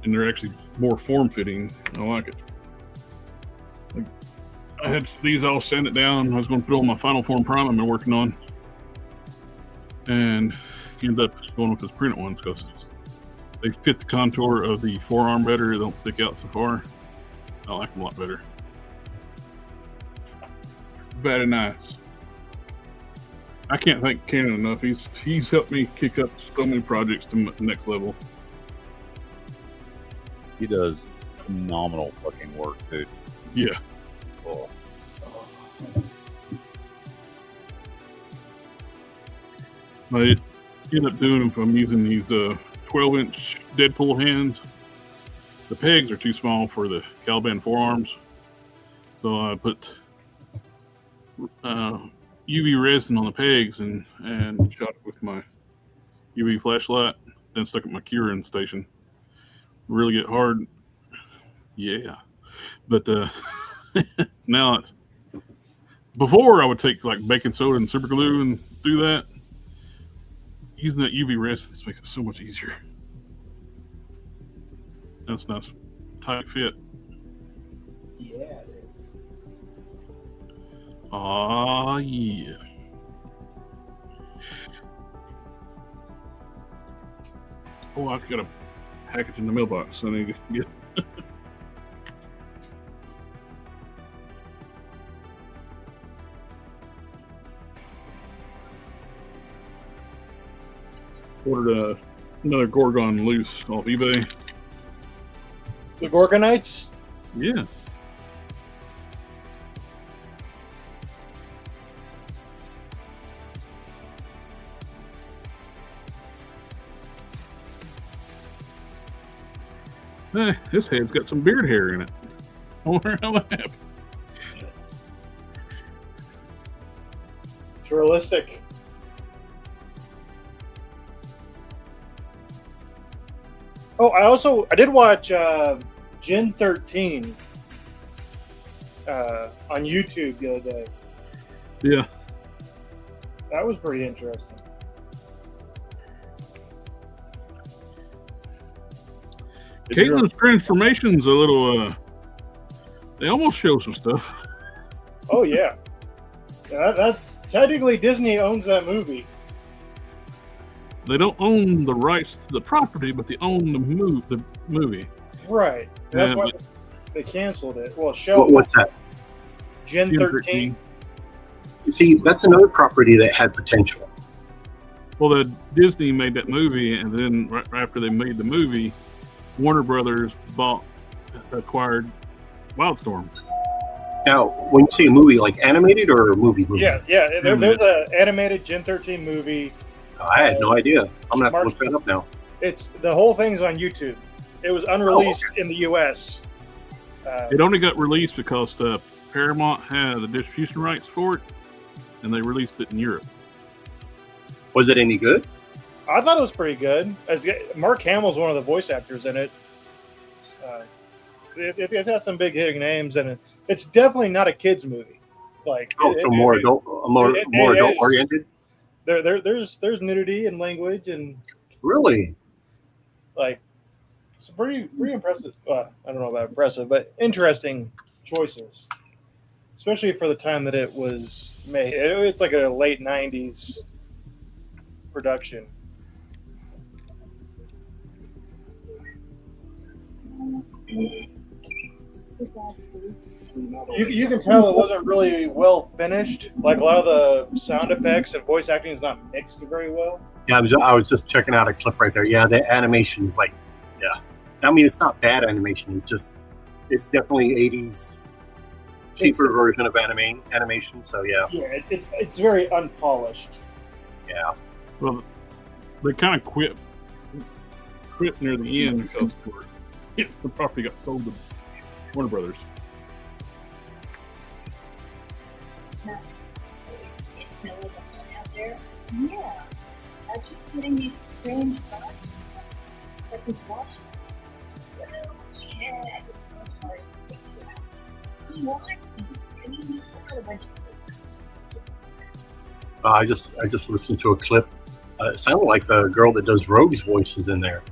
And they're actually more form-fitting. I like it. I had these all sanded down. I was going to put on my final form Prime I've been working on. And ended up going with his printed ones because they fit the contour of the forearm better. They don't stick out so far. I like them a lot better. Very nice. I can't thank Cannon enough. He's helped me kick up so many projects to the next level. He does phenomenal fucking work, dude. Yeah. Oh. I end up doing them if I'm using these 12-inch Deadpool hands. The pegs are too small for the Caliban forearms, so I put UV resin on the pegs and shot it with my UV flashlight, then stuck it in my curing station. Really get hard, yeah. But now it's, before I would take like baking soda and super glue and do that. Using that UV resin makes it so much easier. That's a nice tight fit. Yeah, it is. Ah, yeah. Oh, I've got a package in the mailbox. I need to get. Ordered another Gorgon loose off eBay. The Gorgonites? Yeah. This head's got some beard hair in it. I wonder how that happened. It's realistic. Oh, I did watch Gen 13 on YouTube the other day. Yeah. That was pretty interesting. Caitlin's transformation's a little, they almost show some stuff. Oh, yeah. That's technically Disney owns that movie. They don't own the rights to the property, but they own the movie. Right. That's why they canceled it. Well, show. What's that? Gen 13. You see, that's another property that had potential. Well, the Disney made that movie, and then right after they made the movie, Warner Brothers acquired Wildstorm. Now, when you say a movie, like animated or a movie? Yeah. There's an animated Gen 13 movie. I had no idea. I'm gonna have to look that up now. It's the whole thing's on YouTube. It was unreleased in the U.S. It only got released because Paramount had the distribution rights for it, and they released it in Europe. Was it any good? I thought it was pretty good. Mark Hamill's one of the voice actors in it. It's got some big hitting names, and it's definitely not a kids movie. Like more adult oriented. There's nudity and language and really like some pretty impressive. I don't know about impressive, but interesting choices, especially for the time that it was made. It's like a late '90s production. You can tell it wasn't really well finished. Like a lot of the sound effects and voice acting is not mixed very well. Yeah, I was just checking out a clip right there. Yeah, the animation is like, yeah. I mean, it's not bad animation. It's definitely 80s cheaper version of animation. So yeah. Yeah, it's very unpolished. Yeah. Well, they kind of quit near the end because the property got sold to Warner Brothers. not intelligent out there. Yeah, I keep getting these strange thoughts that he's watching us. Well, Chad, it's hard to figure out. He wants you, and he's got a bunch of I just listened to a clip. It sounded like the girl that does Rogue's voice is in there.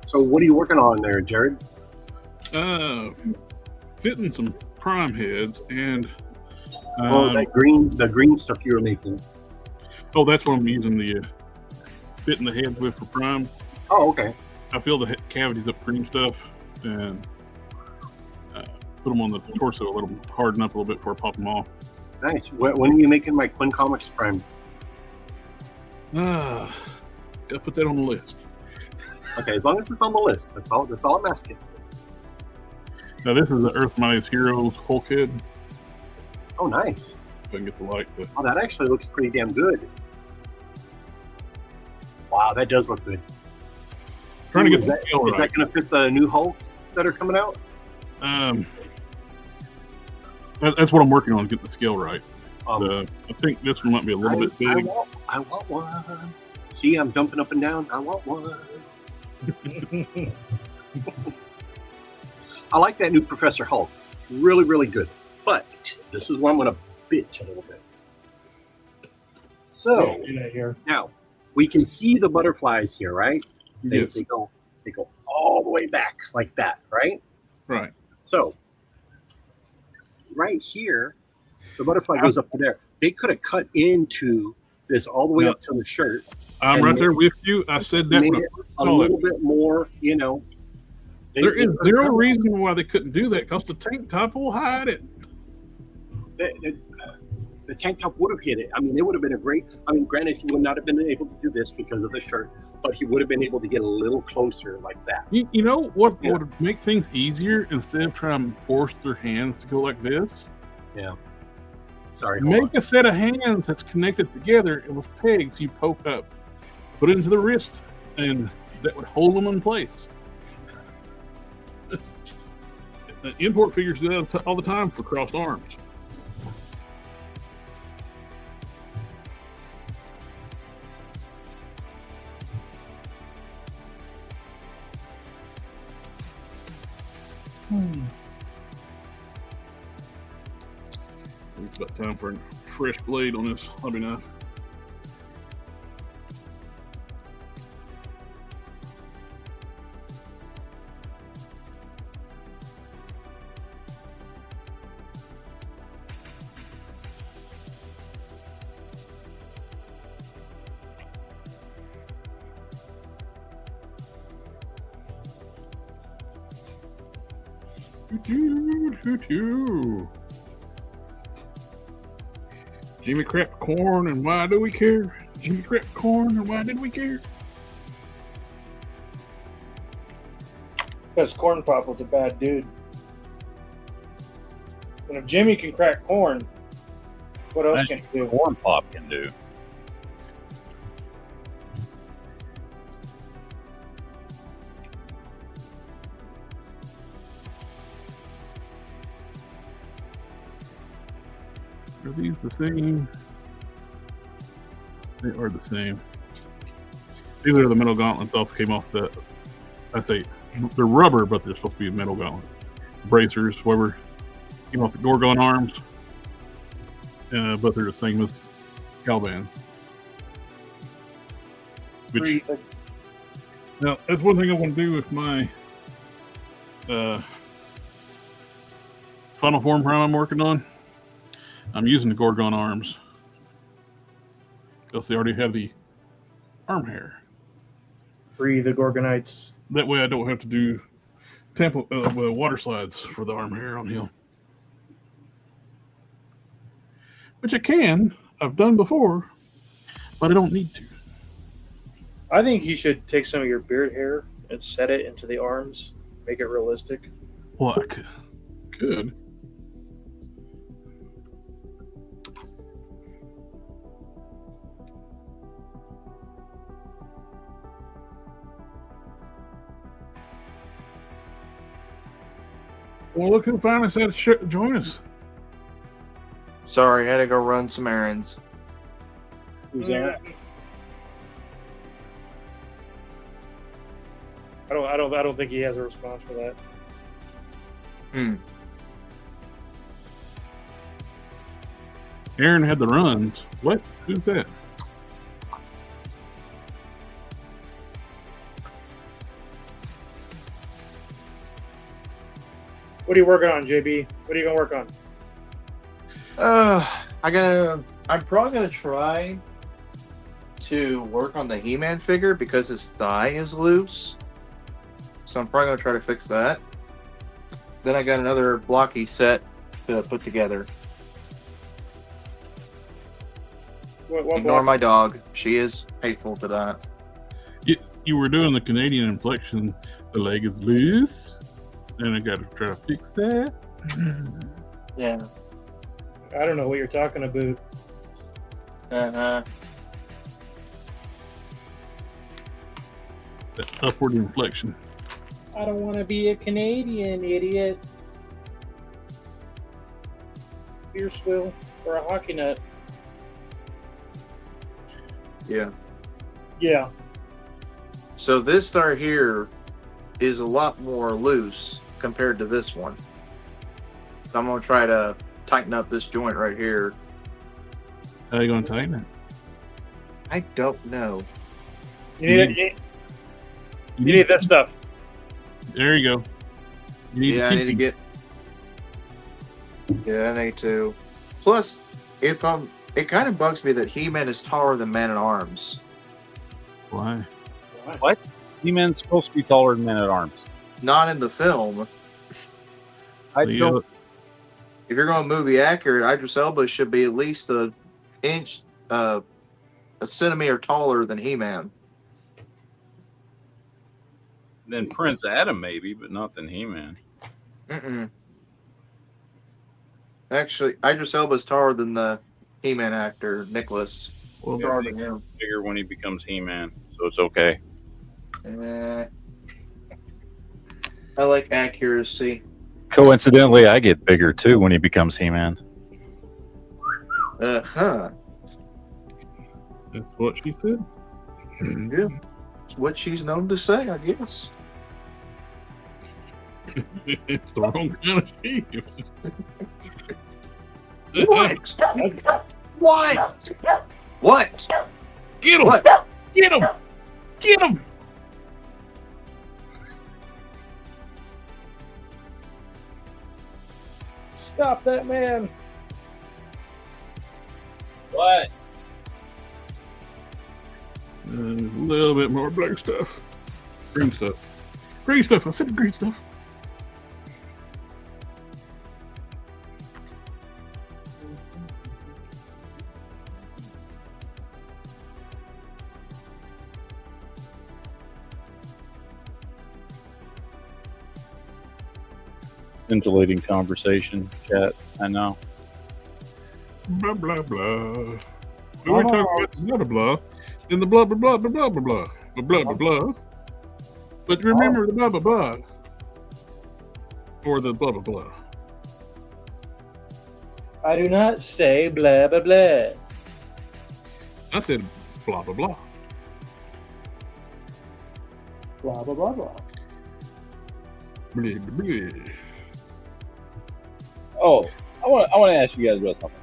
So what are you working on there, Jared? Fitting some prime heads and the green stuff you were making. oh, that's what I'm using the fitting the heads with for prime. Oh, okay. I fill the cavities up green stuff and put them on the torso a little, harden up a little bit before I pop them off. Nice. When are you making my Quinn Comics prime? Gotta put that on the list. Okay, as long as it's on the list. That's all I'm asking. Now this is the Earth Mightiest Heroes Hulk head. Oh, nice. If I can get the light. But Oh, that actually looks pretty damn good. Wow, that does look good. trying to get Is the that, scale is right. that going to fit the new Hulks that are coming out? That's what I'm working on, getting the scale right. Um, I think this one might be a little bit big. I want one. See, I'm jumping up and down. I want one. I like that new Professor Hulk. Really, really good. But this is where I'm going to bitch a little bit. So Here. now we can see the butterflies here, right? Yes. They go all the way back like that, right? Right. So right here, the butterfly goes up to there. They could have cut into this all the way up to the shirt. I'm And right there with you. I said that made when I it first a saw it. little bit more, There is zero reason why they couldn't do that because the tank top will hide it. The tank top would have hit it. I mean, it would have been a great. I mean, granted, he would not have been able to do this because of the shirt, but he would have been able to get a little closer like that. You know what Yeah. would make things easier instead of trying to force their hands to go like this? Yeah. Sorry. Hold on. Make a set of hands that's connected together and with pegs you poke up. Put it into the wrist, and that would hold them in place. Import figures do that all the time for crossed arms. It's about time for a fresh blade on this hobby knife. Jimmy cracked corn, and why do we care? Jimmy cracked corn, and why did we care? Because Corn Pop was a bad dude. And if Jimmy can crack corn, what else can he do? Corn Pop can do. Are these the same? They are the same. These are the metal gauntlets came off the. I say they're rubber, but they're supposed to be metal gauntlets. Bracers, whatever, came off the Gorgon arms. But they're the same as Calvans. Which, now, that's one thing I want to do with my final form prime I'm working on. I'm using the Gorgon arms because they already have the arm hair. Free the Gorgonites. That way I don't have to do water slides for the arm hair on him. Which I can. I've done before, but I don't need to. I think you should take some of your beard hair and set it into the arms, make it realistic. Well, I could. Well, look who finally said join us. Sorry, I had to go run some errands. Who's Aaron? I don't think he has a response for that. Aaron had the runs. What? Who's that? What are you working on, JB? What are you gonna work on? I'm probably gonna try to work on the He-Man figure because his thigh is loose. So I'm probably gonna try to fix that. Then I got another blocky set to put together. What Ignore my dog. She is hateful to that. You were doing the Canadian inflection. The leg is loose. And I got to try to fix that. Yeah. I don't know what you're talking about. That upward inflection. I don't want to be a Canadian, idiot. Beer swill or a hockey nut. Yeah. Yeah. So this star here is a lot more loose compared to this one. So I'm gonna try to tighten up this joint right here. How are you going to tighten it? I don't know. You need you need that stuff. There you go. You need Yeah, I need to get. Yeah, I need to. Plus, it kind of bugs me that He-Man is taller than Man-at-Arms. Why? What? He-Man's supposed to be taller than Man-at-Arms. Not in the film. I So you don't. If you're going movie accurate, Idris Elba should be at least a centimeter taller than He-Man. Then Prince Adam maybe, but not than He-Man. Actually, Idris Elba's taller than the He-Man actor, Nicholas. Well, Taller than him. Bigger when he becomes He-Man, so it's okay. I like accuracy. Coincidentally, I get bigger too when he becomes He-Man. Uh-huh. that's what she said. Yeah. It's what she's known to say, I guess. It's the wrong kind of sheep. What? What? What? Get him! What? Get him! Get him! Stop that man. What? A little bit more black stuff. Green stuff. Green stuff. I said green stuff. Scintillating conversation, chat. I know. Blah, blah, blah. We were talking about the blah, blah, blah. And the blah, blah, blah, blah, blah, blah, blah. The blah, blah, blah. But remember the blah, blah, blah. Or the blah, blah, blah. I do not say blah blah blah. I said blah, blah, blah. Blah blah blah blah. Blah, blah, blah. Oh, I want to ask you guys about something.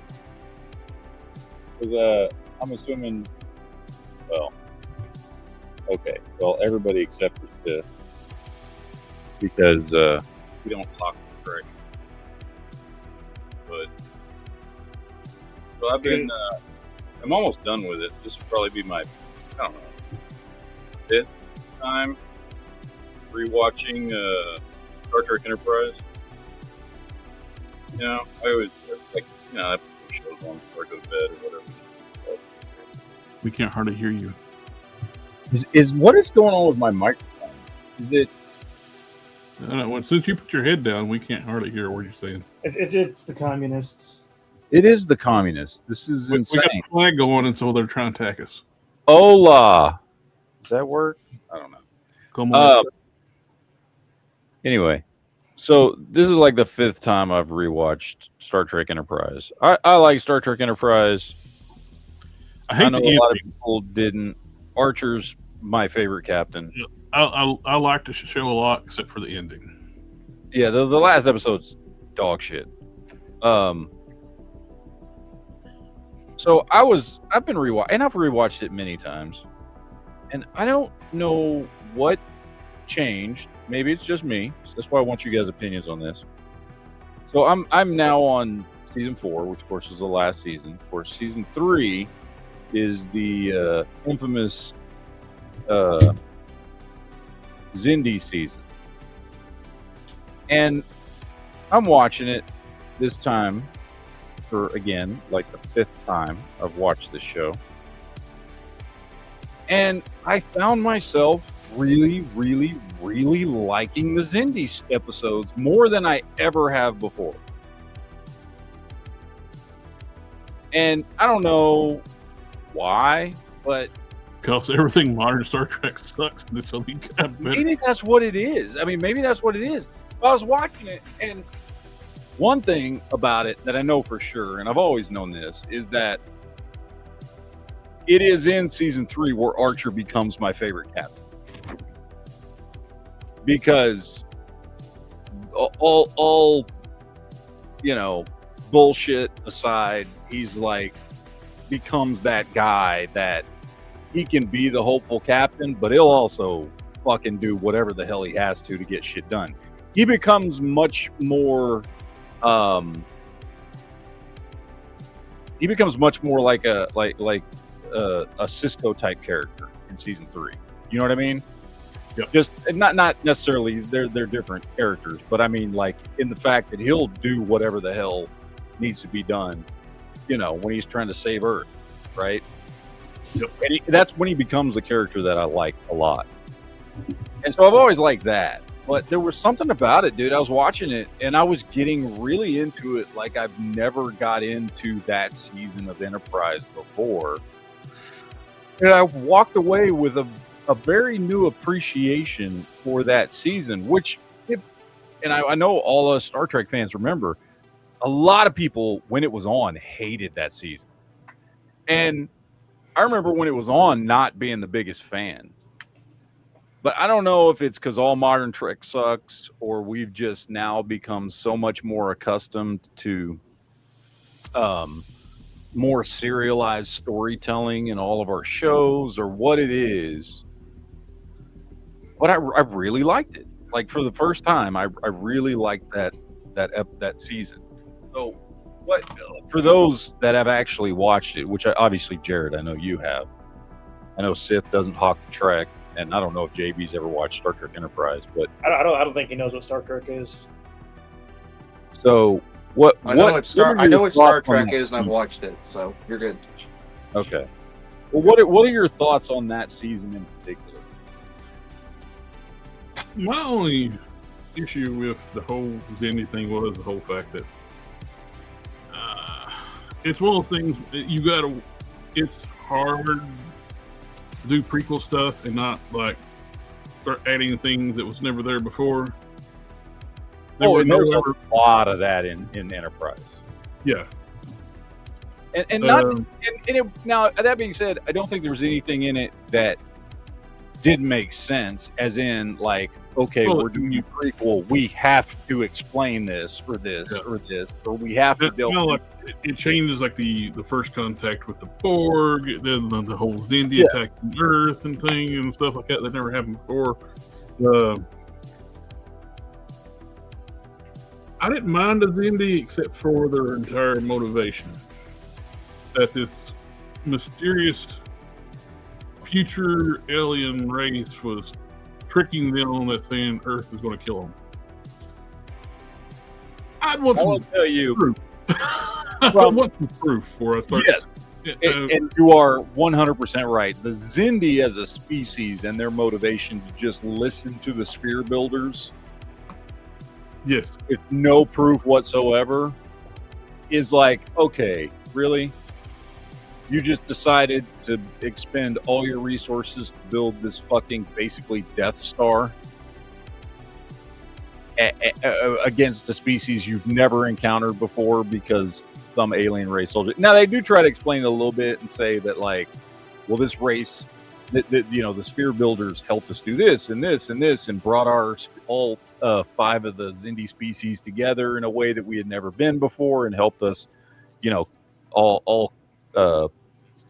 Because I'm assuming, well, okay, well, everybody except for Steph, because we don't talk correctly. But so I've been, I'm almost done with it. This will probably be my, I don't know, 5th time rewatching Star Trek Enterprise. You know, I always like, you know, I put shows on before I go to bed or whatever. We can't hardly hear you. Is what is going on with my microphone? Is it? Since you put your head down, we can't hardly hear what you're saying. It's the communists. It is the communists. This is We insane. got a flag going, and so they're trying to attack us. Hola. Does that work? I don't know. Come on. Anyway, So this is like the 5th time I've rewatched Star Trek Enterprise. I like Star Trek Enterprise. I hate know the a lot of ending. people didn't. Archer's my favorite captain. I like the show a lot, except for the ending. Yeah, the last episode's dog shit. So I've been and I've rewatched it many times, and I don't know what changed. Maybe it's just me. So that's why I want you guys' opinions on this. So I'm now on season 4, which of course is the last season. Of course, season 3 is the infamous Xindi season, and I'm watching it this time for, again, like the 5th time I've watched this show, and I found myself really, really, really liking the Xindi episodes more than I ever have before. And I don't know why, but Because everything modern Star Trek sucks. So they got better. maybe that's what it is. I mean, maybe that's what it is. I was watching it, and one thing about it that I know for sure, and I've always known this, is that it is in season 3 where Archer becomes my favorite captain. Because all bullshit aside, he's like becomes that guy that he can be the hopeful captain, but he'll also fucking do whatever the hell he has to get shit done. He becomes much more like a Cisco type character in season 3. You know what I mean? Yep. Just not necessarily they're different characters, but I mean, like, in the fact that he'll do whatever the hell needs to be done, when he's trying to save Earth, right? Yep. And that's when he becomes a character that I like a lot. And so I've always liked that. But there was something about it, dude. I was watching it, and I was getting really into it like I've never got into that season of Enterprise before. And I walked away with a very new appreciation for that season, which, I know all us Star Trek fans remember, a lot of people, when it was on, hated that season. And I remember when it was on not being the biggest fan. But I don't know if it's because all modern Trek sucks, or we've just now become so much more accustomed to more serialized storytelling in all of our shows, or what it is. But I really liked it. Like, for the first time, I really liked that season. So, what for those that have actually watched it, which obviously Jared, I know you have. I know Sith doesn't hawk the Trek, and I don't know if JB's ever watched Star Trek Enterprise, but I don't think he knows what Star Trek is. So I know what Star Trek is, and I've watched it, so you're good. Okay. Well, what are your thoughts on that season in particular? My only issue with the whole Xindi thing was the whole fact that it's one of those things that it's hard to do prequel stuff and not like start adding things that was never there before. There's a lot of that in Enterprise. Yeah. Now, that being said, I don't think there was anything in it that didn't make sense, as in, like, okay, we're doing a prequel, we have to explain this or this or this, or we have to build. Like, it changes, like the first contact with the Borg, then the whole Xindi attacking Earth and thing and stuff like that never happened before. I didn't mind the Xindi except for their entire motivation. That this mysterious future alien race was tricking them that saying Earth is going to kill them. I want you proof. I want some proof for us. Yes. And you are 100% right. The Xindi as a species and their motivation to just listen to the sphere builders, yes, with no proof whatsoever, is like, okay, really? You just decided to expend all your resources to build this fucking basically Death Star? against a species you've never encountered before because some alien race soldier. Now they do try to explain it a little bit and say that like, well, this race, the sphere builders helped us do this and this and this and brought our all 5 of the Xindi species together in a way that we had never been before and helped us, all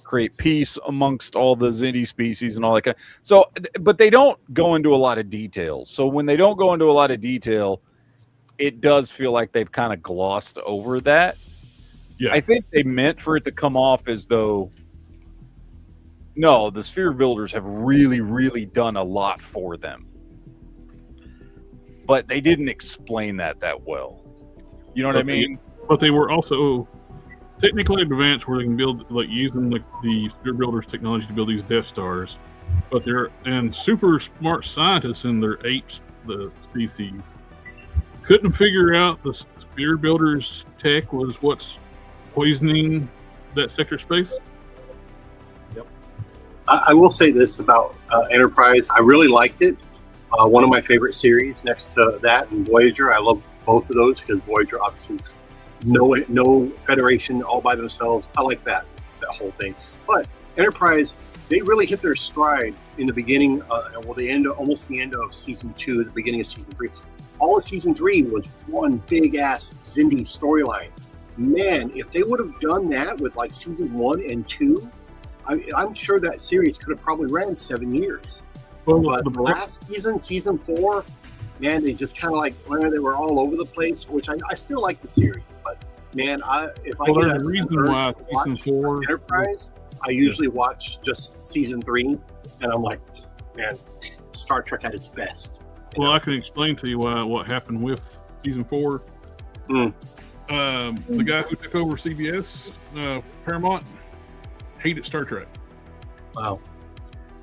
create peace amongst all the Xindi species and all that kind of. So, but they don't go into a lot of detail. So when they don't go into a lot of detail, it does feel like they've kind of glossed over that. Yeah. I think they meant for it to come off as though, no, the sphere builders have really, really done a lot for them. But they didn't explain that well. You know what I mean? But they were also technically advanced where they can build, like using the sphere builders technology to build these Death Stars. But they're super smart scientists in their apes, the species, couldn't figure out the sphere builders tech was what's poisoning that sector space. I will say this about Enterprise. I really liked it. One of my favorite series next to that and Voyager. I love both of those because Voyager, obviously, no Federation all by themselves. I like that whole thing. But Enterprise, they really hit their stride in the beginning. Almost the end of season 2, the beginning of season 3. All of season 3 was one big ass Xindi storyline. Man, if they would have done that with like season 1 and 2, I'm sure that series could have probably ran 7 years. But the last season 4, man, they just kind of like, they were all over the place, which I still like the series. But man, if I get a reason why season 4 Enterprise, I usually watch just season 3, and I'm like, man, Star Trek at its best. Well, I can explain to you what happened with season 4. The guy who took over CBS, Paramount, hated Star Trek. Wow.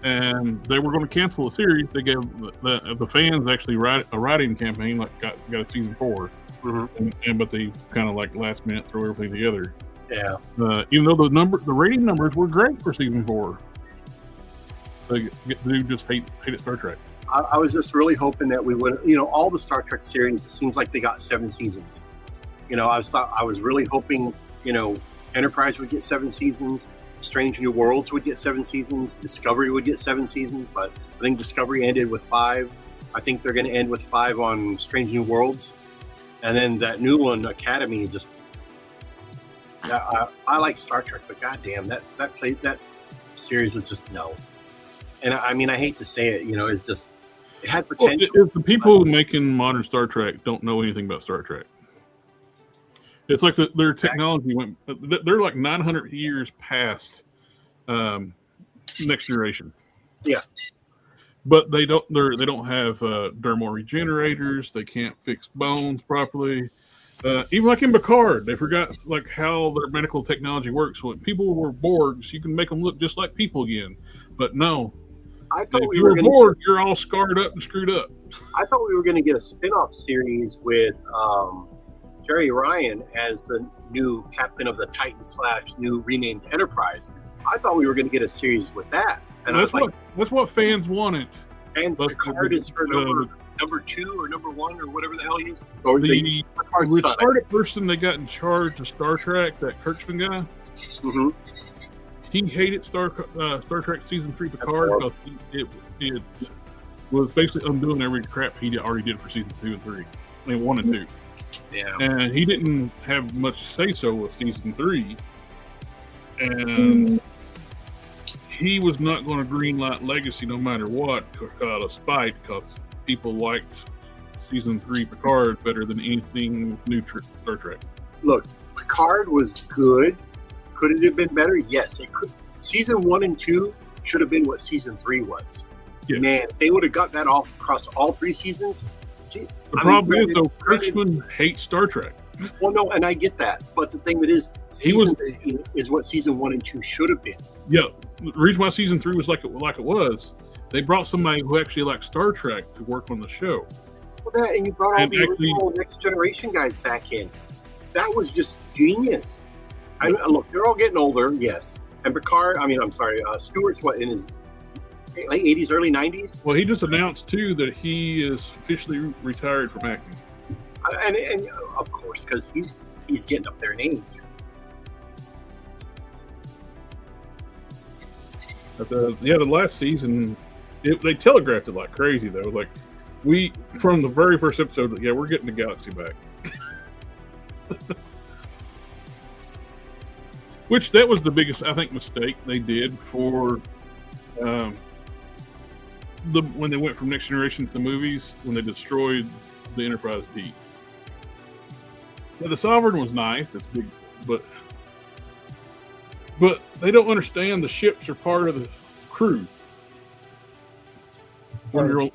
And they were going to cancel the series. They gave the fans actually a writing campaign, like got a season 4. Mm-hmm. But they kind of like last minute throw everything together. Yeah. Even though the rating numbers were great for season 4, the dude just hated Star Trek. I was just really hoping that we would, all the Star Trek series. It seems like they got 7 seasons. I was really hoping, Enterprise would get 7 seasons. Strange New Worlds would get 7 seasons. Discovery would get 7 seasons, but I think Discovery ended with 5. I think they're going to end with 5 on Strange New Worlds, and then that new one, Academy, just. I like Star Trek, but goddamn, that series was just no. And I mean, I hate to say it, it's just it had potential. Well, the people making modern Star Trek don't know anything about Star Trek. It's like their technology went. They're like 900 years past Next Generation. Yeah, but they don't have dermal regenerators. They can't fix bones properly. Even like in Picard, they forgot like how their medical technology works. When people were Borgs, you can make them look just like people again. But no, I thought if you were Borg, you're all scarred up and screwed up. I thought we were going to get a spin-off series with Jerry Ryan as the new captain of the Titan / new renamed Enterprise. I thought we were going to get a series with that. And that's what fans wanted. And Picard is for number 2 or number 1 or whatever the hell he is. Or the retarded person they got in charge of Star Trek, that Kurtzman guy. Mm-hmm. He hated Star Trek season 3 Picard because it was basically undoing every crap he already did for season 2 and 3. I mean, 1 and 2. Yeah. And he didn't have much say so with season 3. And he was not going to greenlight Legacy no matter what, out of spite, because people liked season 3 Picard better than anything new Star Trek. Look, Picard was good. Could it have been better? Yes, it could. Season 1 and 2 should have been what season 3 was. Yeah. Man, if they would have got that off across all 3 seasons. The problem is, though, Kurtzman hates Star Trek. Well, no, and I get that. But the thing that is, season 3 is what season 1 and 2 should have been. Yeah. The reason why season 3 was like it was, they brought somebody who actually liked Star Trek to work on the show. Well, that, and you brought all the original Next Generation guys back in. That was just genius. Look, they're all getting older, yes. And Picard, Stewart's in his late 80s, early 90s. Well, he just announced too that he is officially retired from acting. And of course, because he's getting up there in age. But the last season, they telegraphed it like crazy though. Like from the very first episode, yeah, we're getting the galaxy back. Which that was the biggest, I think, mistake they did for when they went from Next Generation to the movies, when they destroyed the Enterprise D. Yeah, the Sovereign was nice. It's big, but they don't understand the ships are part of the crew. When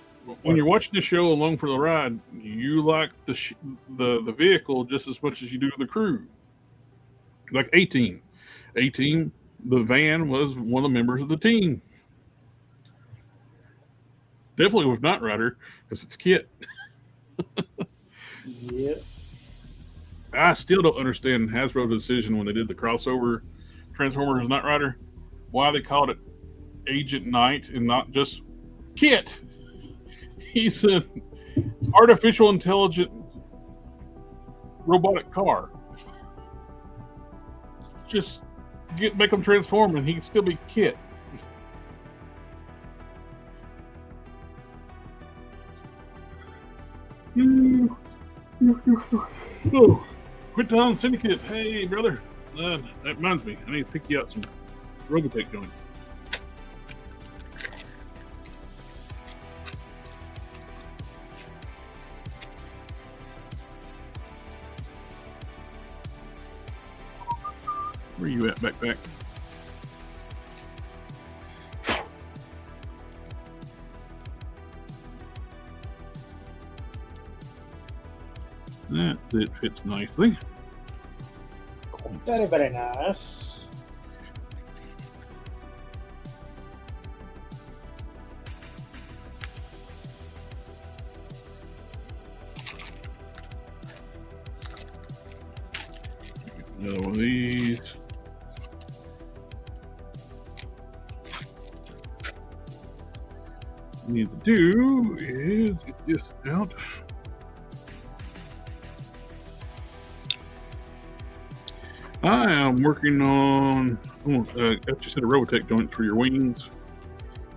you're watching the show along for the ride, you like the vehicle just as much as you do the crew. Like A-Team, the van was one of the members of the team. Definitely was not Ryder because it's Kit. Yeah. I still don't understand Hasbro's decision when they did the crossover Transformers Knight Rider, why they called it Agent Knight and not just Kit. He's an artificial intelligent robotic car. Just make him transform and he can still be Kit. Oh, Kryptons Syndicate. Hey, brother. That reminds me. I need to pick you out some Robotech joints. Where you at, backpack? That fits nicely. Very, very nice. Another one of these. What we need to do is get this out. I am working on, I just had a Robotech joint for your wings,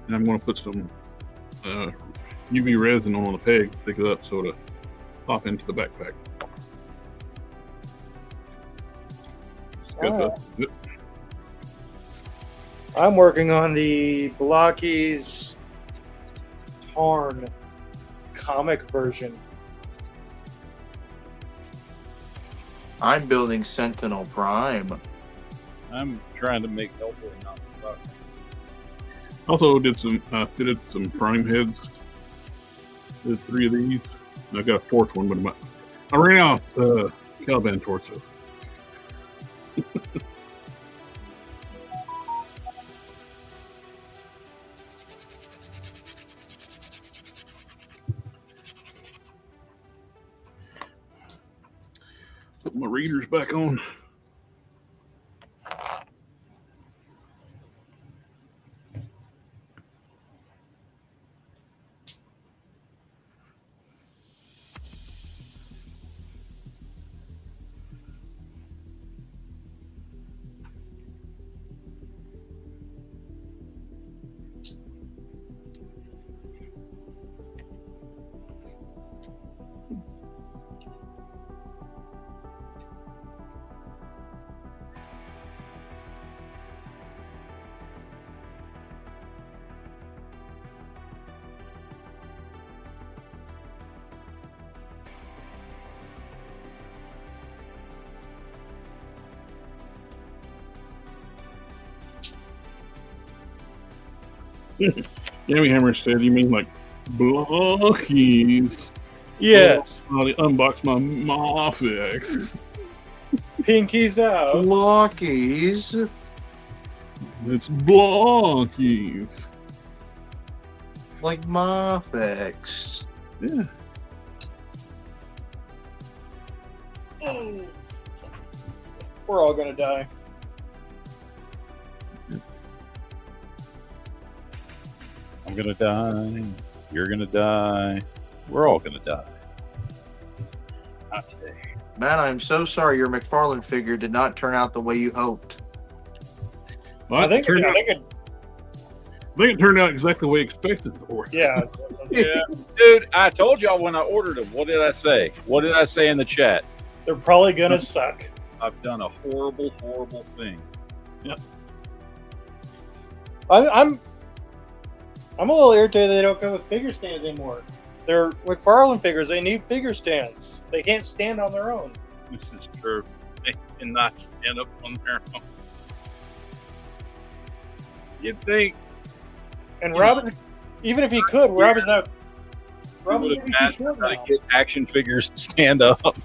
and I'm going to put some UV resin on the pegs, stick it up so to pop into the backpack. I'm working on the Blockies Tarn comic version. I'm building Sentinel Prime. I'm trying to make Hellboy not suck. Also did some prime heads. Did 3 of these. I got a 4th one, but I ran out Caliban torso. Put my readers back on. Yummy Hammer said, "You mean like Blockies?" Yes. Oh, I unboxed my Mofix. Pinkies out. Blockies. It's Blockies. Like Mofix. Yeah. We're all gonna die. gonna die. You're gonna die. We're all gonna die. Not today. Man, I'm so sorry your McFarlane figure did not turn out the way you hoped. Well, I think it turned out exactly the way I expected it to. yeah. Yeah, dude, I told y'all when I ordered them. What did I say? What did I say in the chat? They're probably gonna suck. I've done a horrible, horrible thing. I'm a little irritated they don't come with figure stands anymore. They're McFarlane figures. They need figure stands. They can't stand on their own. This is true. They cannot stand up on their own. You'd think. And Robin, even if he could, Robin's not. Robin's Would gonna have be too short how to now. get action figures to stand up.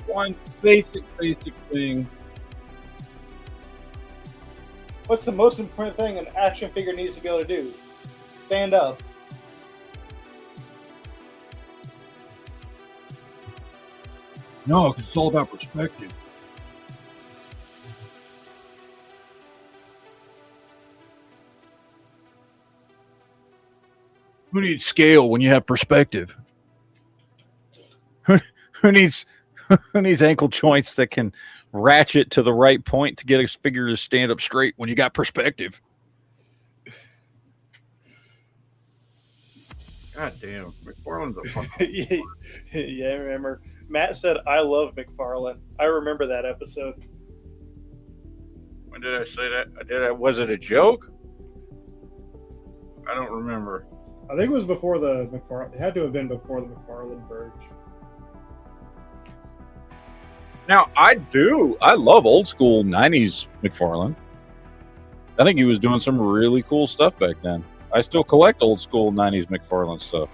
One basic thing. What's the most important thing an action figure needs to be able to do? Stand up. No, because it's all about perspective. Who needs scale when you have perspective? Who needs ankle joints that can ratchet to the right point to get a figure to stand up straight when you got perspective? God damn, McFarlane's a fucking. Yeah, I remember. Matt said, "I love McFarlane." I remember that episode. When did I say that? Was it a joke? I don't remember. I think it was before the McFarlane. It had to have been before the McFarlane Verge. Now, I love old school 90s McFarlane. I think he was doing some really cool stuff back then. I still collect old school 90s McFarlane stuff.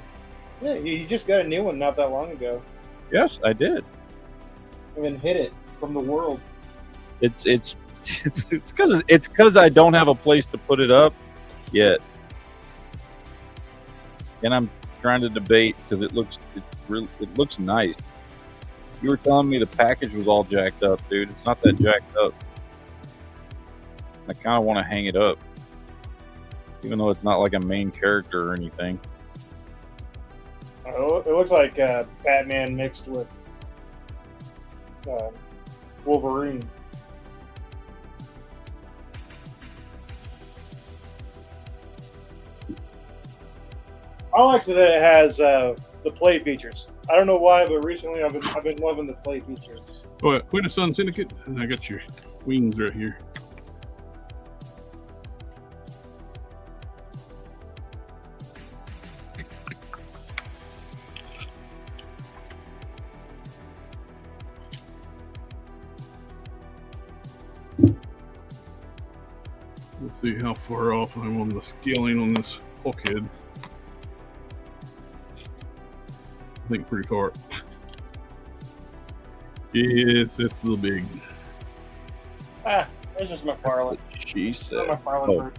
Yeah, you just got a new one not that long ago. Yes, I did. And then hid it from the world. It's because I don't have a place to put it up yet. And I'm trying to debate because it looks nice. You were telling me the package was all jacked up, dude. It's not that jacked up. I kind of want to hang it up, even though it's not like a main character or anything. Oh, it looks like Batman mixed with Wolverine. I like that it has the play features. I don't know why, but recently I've been loving the play features. Oh, Quinn Sun Syndicate. And I got your wings right here. Let's see how far off I'm on the scaling on this bulkhead. I think pretty far. Yes, it's a little big. Ah, it's just McFarlane. She Not said. McFarlane Verge.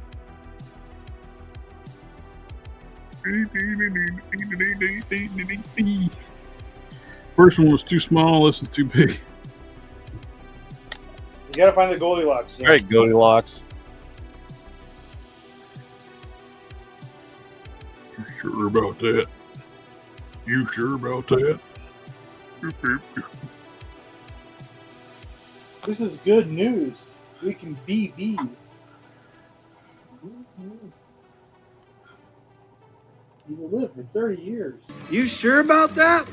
First one was too small. This is too big. You gotta find the Goldilocks. All right, Goldilocks. You sure about that? You sure about that? This is good news. We can be bees. You will live for 30 years. You sure about that?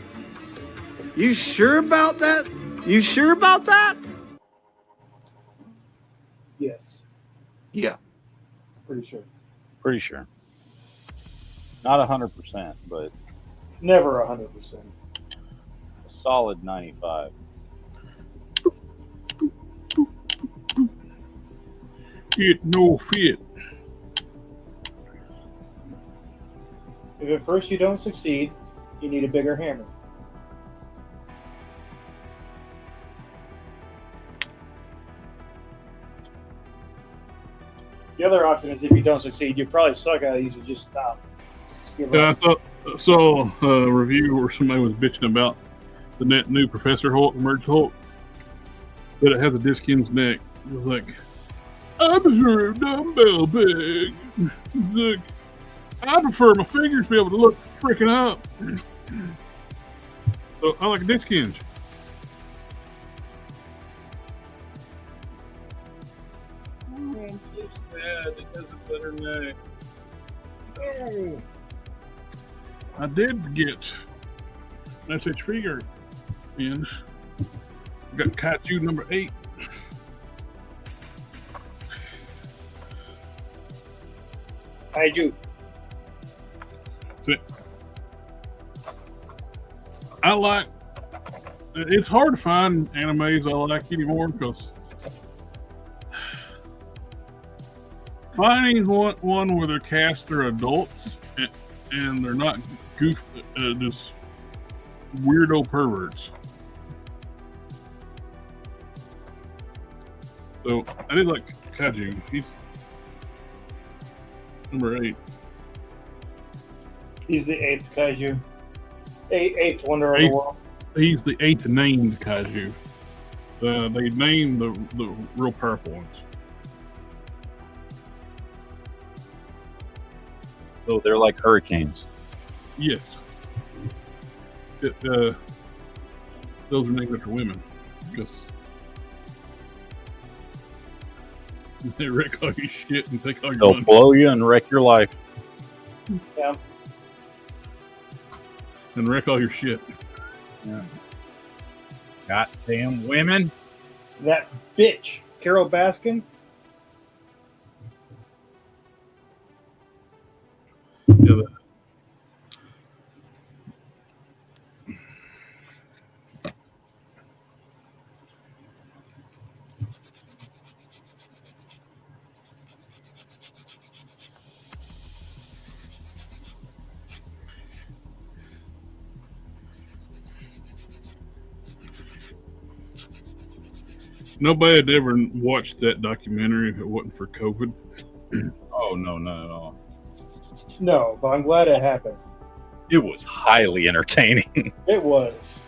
You sure about that? You sure about that? Yes, Yeah. pretty sure. Pretty sure. Not 100%, but Never 100%. a solid 95. It no fit. If at first you don't succeed, you need a bigger hammer. The other option is if you don't succeed, you probably suck at it. You should just stop. Just give Yeah, up. I saw a review where somebody was bitching about the new Professor Hulk, Merge Hulk, that it has a disc in his neck. It was like, Observe dumbbell peg. Look, I prefer my fingers to be able to look freaking up. So I like disc hinge. Oh, I'm so sad. It has a better neck. Oh. I did get an SH figure in. Got Kaiju number 8. Kaiju. So, I like. It's hard to find animes I like anymore because finding one where their cast are adults and they're not just weirdo perverts. So I did like Kaiju. He's number 8. He's the 8th Kaiju. Eighth wonder of the world. He's the 8th named Kaiju. They named the real powerful ones. So they're like hurricanes. Yes. Those are named after women because they wreck all your shit and take all your They'll money. blow you and wreck your life. Yeah. And wreck all your shit. Yeah. Goddamn women. That bitch, Carol Baskin. Yeah, nobody had ever watched that documentary if it wasn't for COVID. Oh, no, not at all. No, but I'm glad it happened. It was highly entertaining. It was.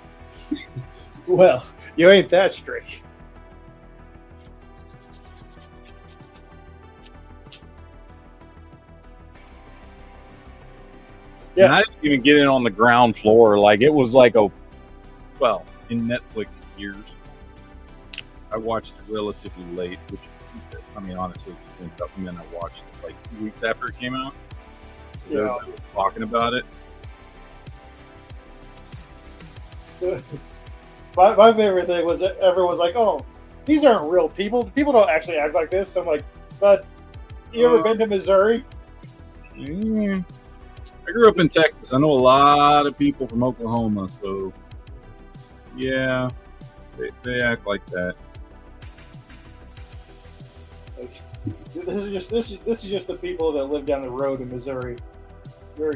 Well, you ain't that straight. Yeah. And I didn't even get in on the ground floor. Like, it was like well, in Netflix years, I watched it relatively late, which, I mean, honestly, and then I watched it like 2 weeks after it came out. Yeah. Everybody was talking about it. My favorite thing was that everyone's like, "Oh, these aren't real people. People don't actually act like this." I'm like, "But you ever been to Missouri?" I grew up in Texas. I know a lot of people from Oklahoma, so yeah, they act like that. Like, this is just the people that live down the road in Missouri. You're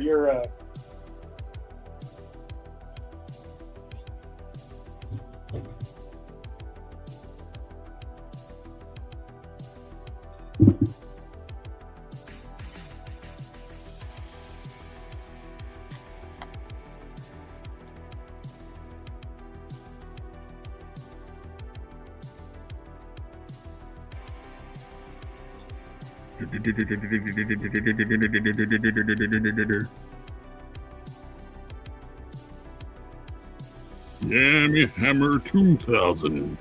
Yammy Hammer 2000.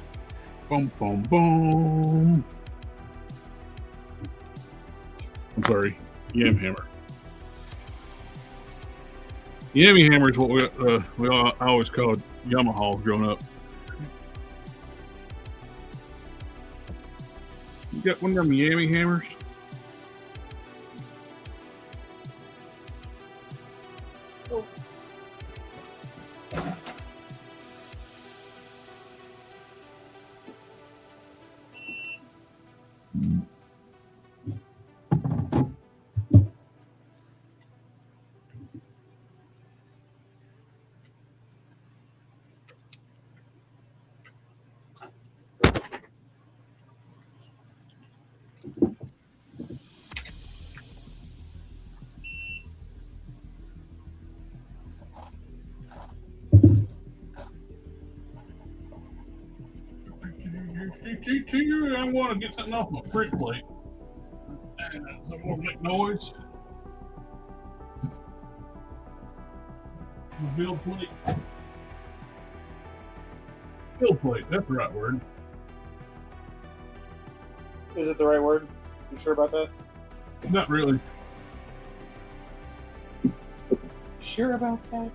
Boom, boom, boom. I'm sorry, Yam Hammer. Yammy Hammer is what I always called Yamaha growing up. You got one of them Yammy Hammers? G2, I'm going to get something off my print plate. And I'm going to make noise. My build plate. Build plate, that's the right word. Is it the right word? You sure about that? Not really. Sure about that?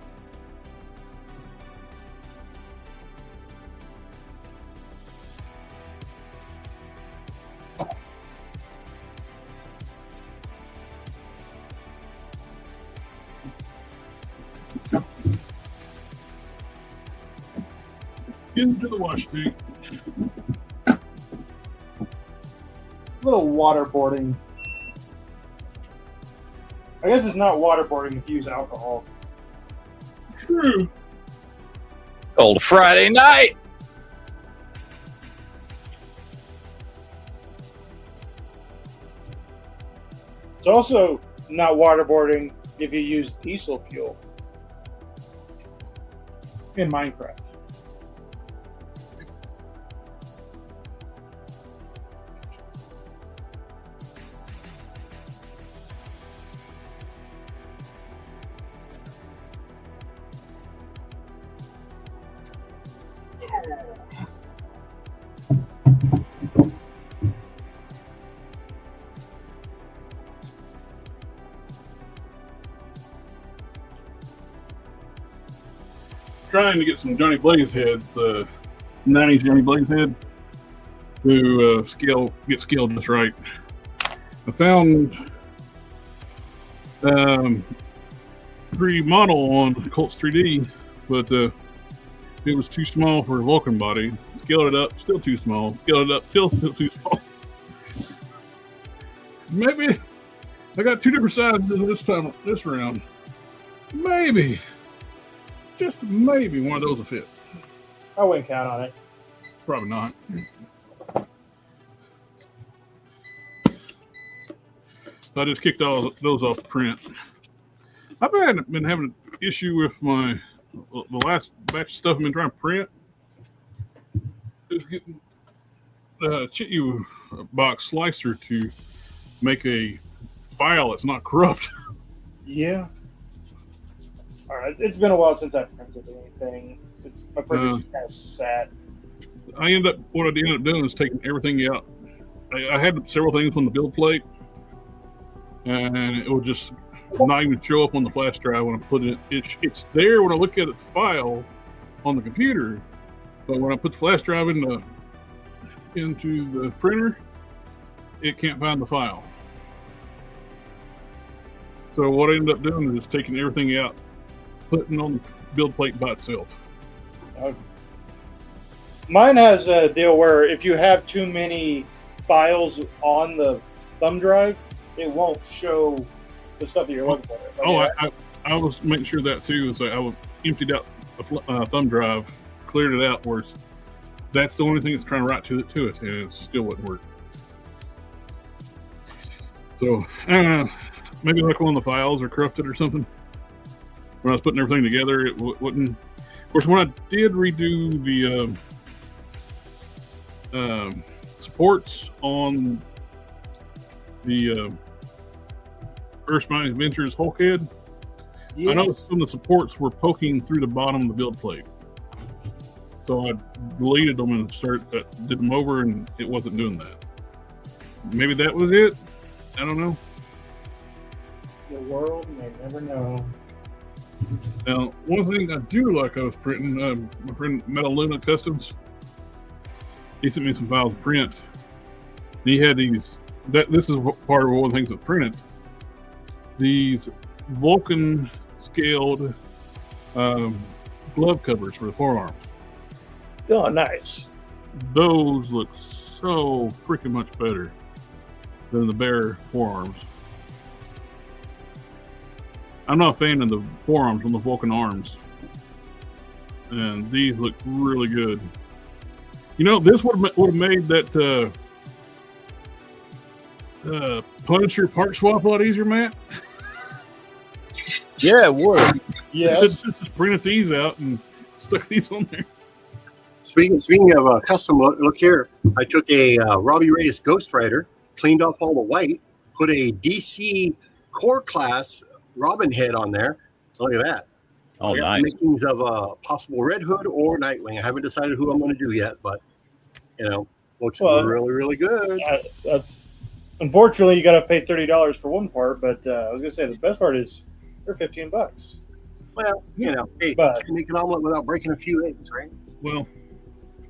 Into the wash tank. A little waterboarding. I guess it's not waterboarding if you use alcohol. True. Cold Friday night. It's also not waterboarding if you use diesel fuel in Minecraft. Trying to get some Johnny Blaze heads, 90s Johnny Blaze head, to get scaled just right. I found 3D model on Colts 3D, but it was too small for a Vulcan body. Scaled it up, still too small. Scaled it up, still too small. Maybe I got 2 different sizes this round. Maybe. Just maybe one of those will fit. I wouldn't count on it. Probably not. So I just kicked all those off the print. I've been having an issue with the last batch of stuff I've been trying to print. It's getting Chiyu box slicer to make a file that's not corrupt. Yeah. All right. It's been a while since I printed anything. My printer's just kind of sat. What I ended up doing is taking everything out. I had several things on the build plate, and it would just not even show up on the flash drive when I put it. It's there when I look at the file on the computer, but when I put the flash drive into the printer, it can't find the file. So what I ended up doing is taking everything out, putting on the build plate by itself. Mine has a deal where if you have too many files on the thumb drive, it won't show the stuff that you're looking for. I was making sure that too. So I emptied out the thumb drive, cleared it out, where that's the only thing that's trying to write to it, and it still wouldn't work. So maybe like one of the files are corrupted or something. When I was putting everything together, it wouldn't. Of course, when I did redo the supports on the Earth's Mighty Adventures Hulkhead, I noticed some of the supports were poking through the bottom of the build plate. So I deleted them and did them over, and it wasn't doing that. Maybe that was it. I don't know. The world may never know. Now, one thing I do like I was printing, my friend Metal Luna Customs, he sent me some files to print. He had these, this is part of one of the things that printed, these Vulcan scaled glove covers for the forearms. Oh, nice. Those look so freaking much better than the bare forearms. I'm not a fan of the forearms on the Vulcan arms. And these look really good. You know, this would have made that Punisher part swap a lot easier, Matt. Yeah, it would. Yes. Just printed these out and stuck these on there. Speaking of custom, look here. I took a Robbie Reyes Ghost Rider, cleaned off all the white, put a DC Core Class Robin head on there. Look at that. Oh, I got nice. makings of a possible Red Hood or Nightwing. I haven't decided who I'm going to do yet, but looks really, really good. That's unfortunately you got to pay $30 for one part, but I was gonna say the best part is they're $15. Well, hey, But- you can make an omelet without breaking a few eggs, right? Well,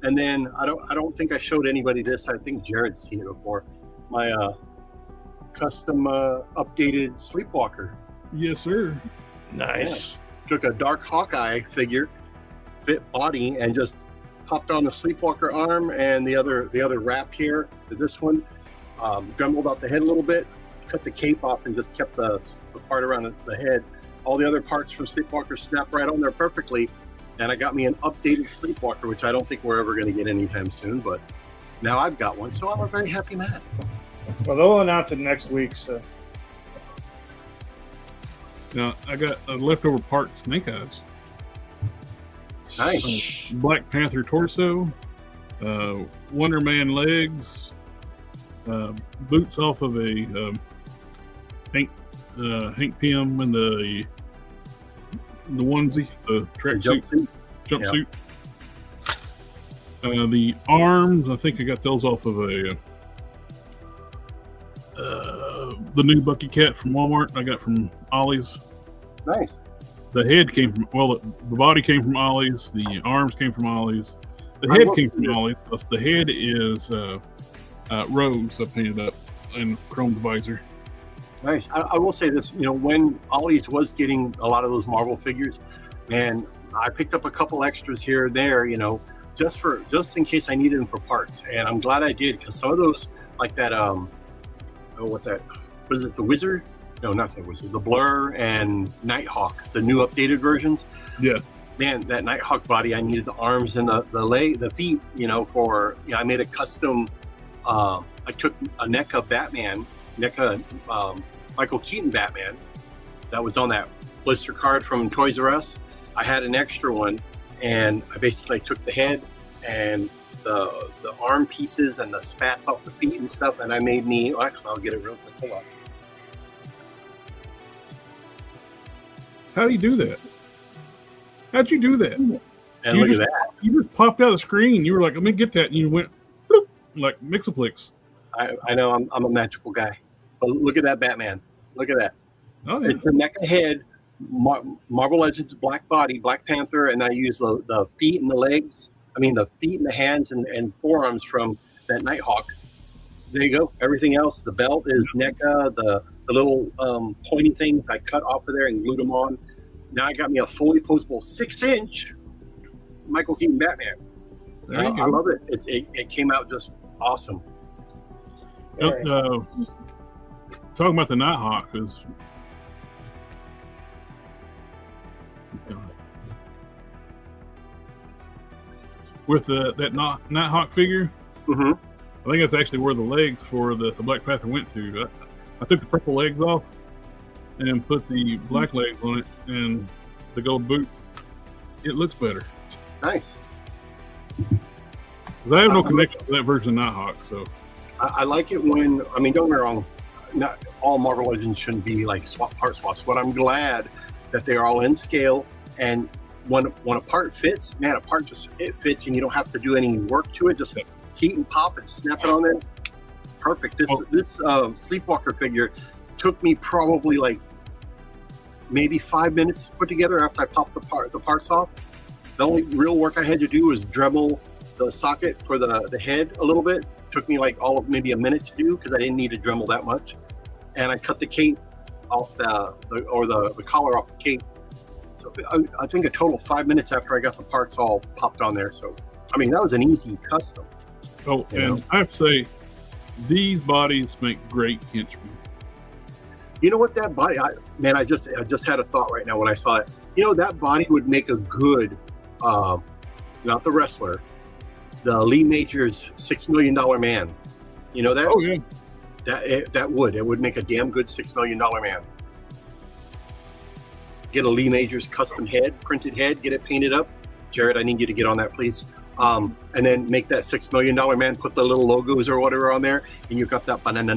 And then I don't think I showed anybody this. I think Jared's seen it before. My custom updated Sleepwalker. yes, sir. Nice. Took a Dark Hawkeye figure, fit body, and just popped on the Sleepwalker arm and the other wrap here to this one. Dremelled out the head a little bit, cut the cape off, and just kept the part around the head. All the other parts from Sleepwalker snap right on there perfectly. And I got me an updated Sleepwalker, which I don't think we're ever going to get anytime soon, but now I've got one, so I'm a very happy man. Well, they'll announce it next week. So Now I got a leftover part Snake Eyes. Nice. Black Panther torso, Wonder Man legs, boots off of a Hank Pym and the onesie, the tracksuit jumpsuit. The arms, I think I got those off of the new Bucky Cat from Walmart. I got from Ollie's. Nice. The head came from the body came from Ollie's. The arms came from Ollie's. The head came from Ollie's. Plus the head is Rose. I painted up and chrome visor. Nice. I will say this, when Ollie's was getting a lot of those Marvel figures, man, I picked up a couple extras here and there, just in case I needed them for parts. And I'm glad I did, because some of those, like that, was it the Wizard? No, not the Wizard. The Blur and Nighthawk, the new updated versions. Yeah. Man, that Nighthawk body, I needed the arms and the feet, I made a custom, I took a NECA Batman, Michael Keaton Batman that was on that blister card from Toys R Us. I had an extra one, and I basically took the head and the arm pieces and the spats off the feet and stuff, and I made me. Actually, I'll get it real quick. Hold on. How do you do that? How'd you do that? And You look just- at that. You just popped out of the screen. You were like, "Let me get that," and you went bloop, like Mixoplex. I know I'm a magical guy, but look at that Batman. Look at that. Oh yeah. It's the NECA head, Marvel Legends Black body, Black Panther, and I use the feet and the legs. I mean, the feet and the hands and forearms from that Nighthawk. There you go. Everything else, the belt is NECA. The little pointy things I cut off of there and glued them on. Now I got me a fully postable 6-inch Michael Keaton Batman. There you I go. love it. It came out just awesome. Talking about the Nighthawk is. With that Nighthawk figure, Mm-hmm. I think that's actually where the legs for the Black Panther went to. I took the purple legs off and put the black legs on it and the gold boots. It looks better. Nice. 'Cause I have no connection to that version of Nighthawk, so I like it when, don't get me wrong, not all Marvel Legends shouldn't be like part swaps, but I'm glad that they're all in scale, and when a part fits, man, it fits and you don't have to do any work to it, just heat and pop and snap it on there. Perfect. This Sleepwalker figure took me probably like maybe 5 minutes to put together after I popped the parts off. The only real work I had to do was Dremel the socket for the head a little bit. Took me like maybe a minute to do because I didn't need to Dremel that much. And I cut the cape off the collar off the cape. So I think a total of 5 minutes after I got the parts all popped on there. So that was an easy custom. and I have to say, these bodies make great henchmen. You know what, that body, I just had a thought right now when I saw it. That body would make a good, not the wrestler, the Lee Majors $6 Million Man. You know that? Oh yeah. It would make a damn good $6 Million Man. Get a Lee Majors custom head, printed head, get it painted up. Jared, I need you to get on that, please. And then make that $6 million man put the little logos or whatever on there, and you've got that banana.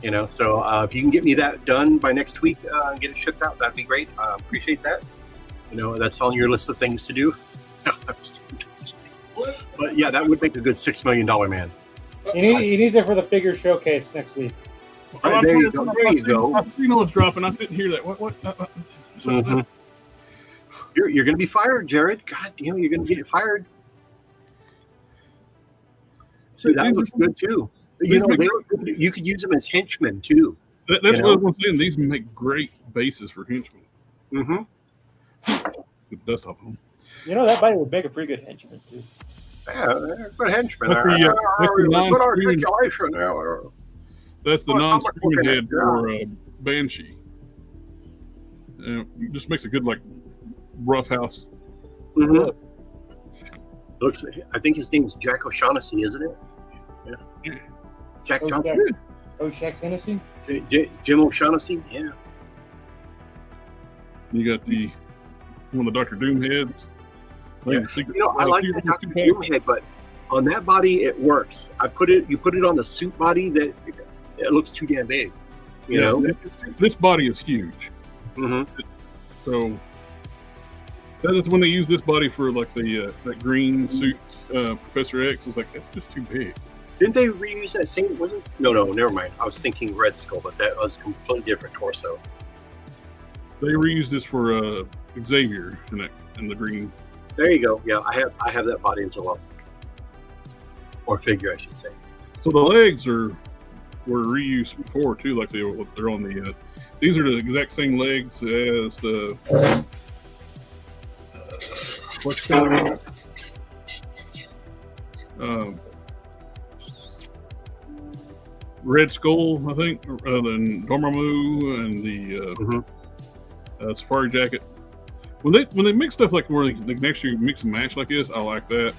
You know, so if you can get me that done by next week and get it shipped out, that'd be great. Appreciate that. You know, that's on your list of things to do. But yeah, that would make a good $6 million man. He needs it for the figure showcase next week. All right, there you go. There you go. I see no dropping. I didn't hear that. What? You're going to be fired, Jared. God damn, you're going to get fired. See, that looks good too. You know, you could use them as henchmen too. That's what I'm saying. These make great bases for henchmen. Mm-hmm. With the dust off them. You know, that body would make a pretty good henchman too. Yeah, good henchman. That's the Good articulation. That's the non-screaming head for Banshee. Just makes a good like rough house. Mm-hmm. Looks. I think his name's Jack O'Shaughnessy, isn't it? Yeah. Jack Johnson. Shaq Hennessy. Jim O'Shaughnessy. Yeah. You got one of the Dr. Doom heads. Yeah. You know, I like the Dr. Doom head, but on that body it works. You put it on the suit body that it looks too damn big. You know, this body is huge. Mm-hmm. So that is when they use this body for like the that green suit Professor X. It's like that's just too big. Didn't they reuse that same? Wasn't? No, never mind. I was thinking Red Skull, but that was a completely different torso. They reused this for Xavier in the green. There you go. Yeah, I have that body as well, or figure, I should say. So the legs were reused before too. Like they're on the. These are the exact same legs as the. What's called? Red Skull, I think, and Dormammu and the Safari Jacket. When they mix stuff like where they can actually mix and match like this, I like that,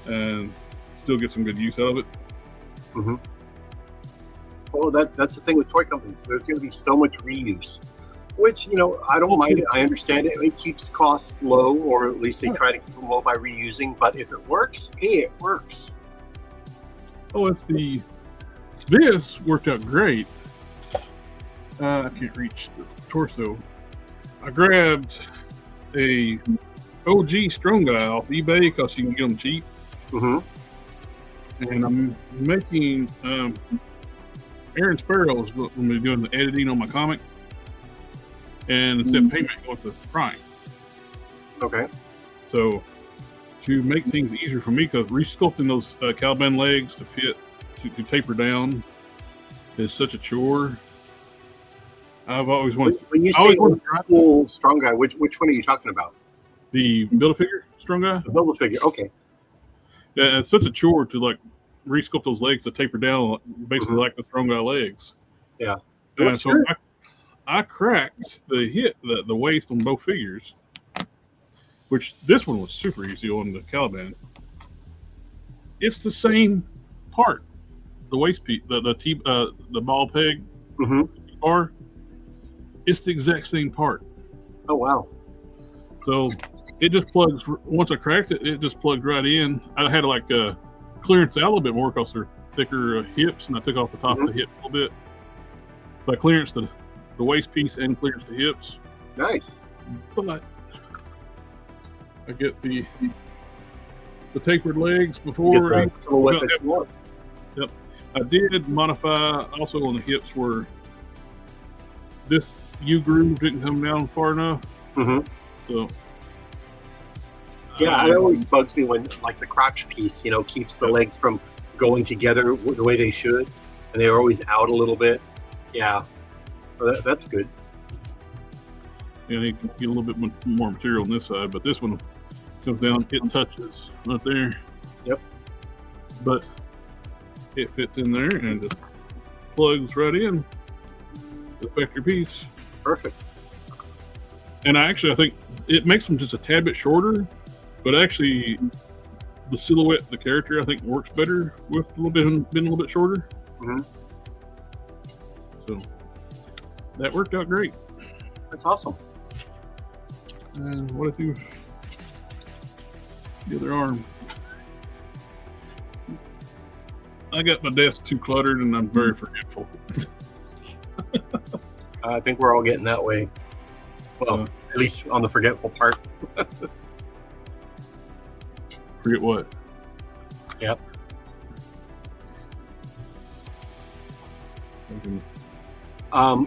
and still get some good use out of it. Mm-hmm. Well, that's the thing with toy companies. There's going to be so much reuse, which, you know, I don't mind it. I understand it. It keeps costs low, or at least they try to keep them low by reusing. But if it works, hey, it works. Oh, this worked out great. I can't reach the torso. I grabbed a OG Strong Guy off eBay because you can get them cheap. Mm-hmm. And I'm making Aaron Sparrow is going to be doing the editing on my comic, and instead of payment going to Prime. Okay. So to make things easier for me, because resculpting those Caliban legs to fit to taper down is such a chore. I've always wanted. When you say cool Strong Guy, which one are you talking about? The Build-A-Figure Strong Guy. The Build-A-Figure. Okay. Yeah, it's such a chore to like resculpt those legs to taper down, basically like the Strong Guy legs. Yeah. So I cracked the waist on both figures, which this one was super easy on the Caliban. It's the same part, the waist piece, the ball peg bar. It's the exact same part. Oh wow! So it just plugs. Once I cracked it, it just plugged right in. I had to like clearance out a little bit more because they're thicker hips, and I took off the top of the hip a little bit. So I clearanced the waist piece and clearanced the hips. Nice. But I get the tapered legs before. Yep. I did modify also on the hips where this U-groove didn't come down far enough. So yeah, it always bugs me when like the crotch piece, you know, keeps the legs from going together the way they should, and they're always out a little bit. Yeah, well, that's good. Yeah, I need to get a little bit more material on this side, but this one comes down, it touches right there. Yep. But it fits in there and just plugs right in to affect your piece. Perfect. And I think it makes them just a tad bit shorter, but actually the silhouette of the character I think works better with a little bit being a little bit shorter. So that worked out great. That's awesome. And what I do? The other arm. I got my desk too cluttered, and I'm very forgetful. I think we're all getting that way. Well, at least on the forgetful part. Forget what? Yep.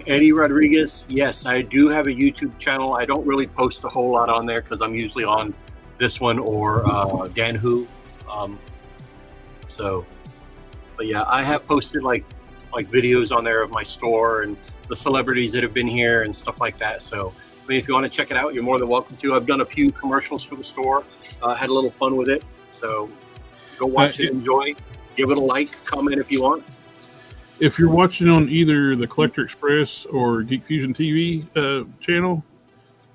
Eddie Rodriguez, yes, I do have a YouTube channel. I don't really post a whole lot on there because I'm usually on this one or Dan Who. But yeah, I have posted like videos on there of my store and the celebrities that have been here and stuff like that. So I mean, if you want to check it out, you're more than welcome to. I've done a few commercials for the store. Had a little fun with it. So go watch it, enjoy. Give it a like, comment if you want. If you're watching on either the Collector Express or GeekFusionTV channel,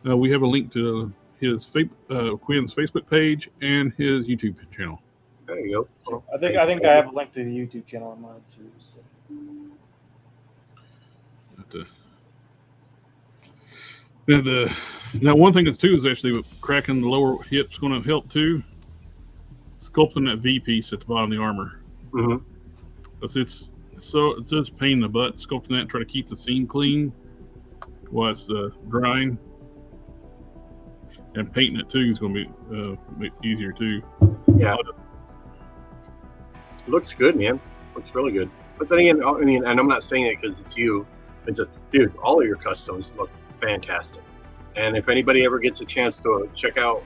we have a link to his Quinn's Facebook page and his YouTube channel. There you go. Well, I think I have a link to the YouTube channel on mine too. So. Now one thing that's too is actually cracking the lower hip's going to help too. Sculpting that V piece at the bottom of the armor. Mm-hmm. It's just pain in the butt sculpting that and try to keep the seam clean while it's drying. And painting it too is going to be easier too. Yeah. It looks good, man. Looks really good. But then again, I mean, and I'm not saying it because it's you. It's just, dude, all of your customs look fantastic. And if anybody ever gets a chance to check out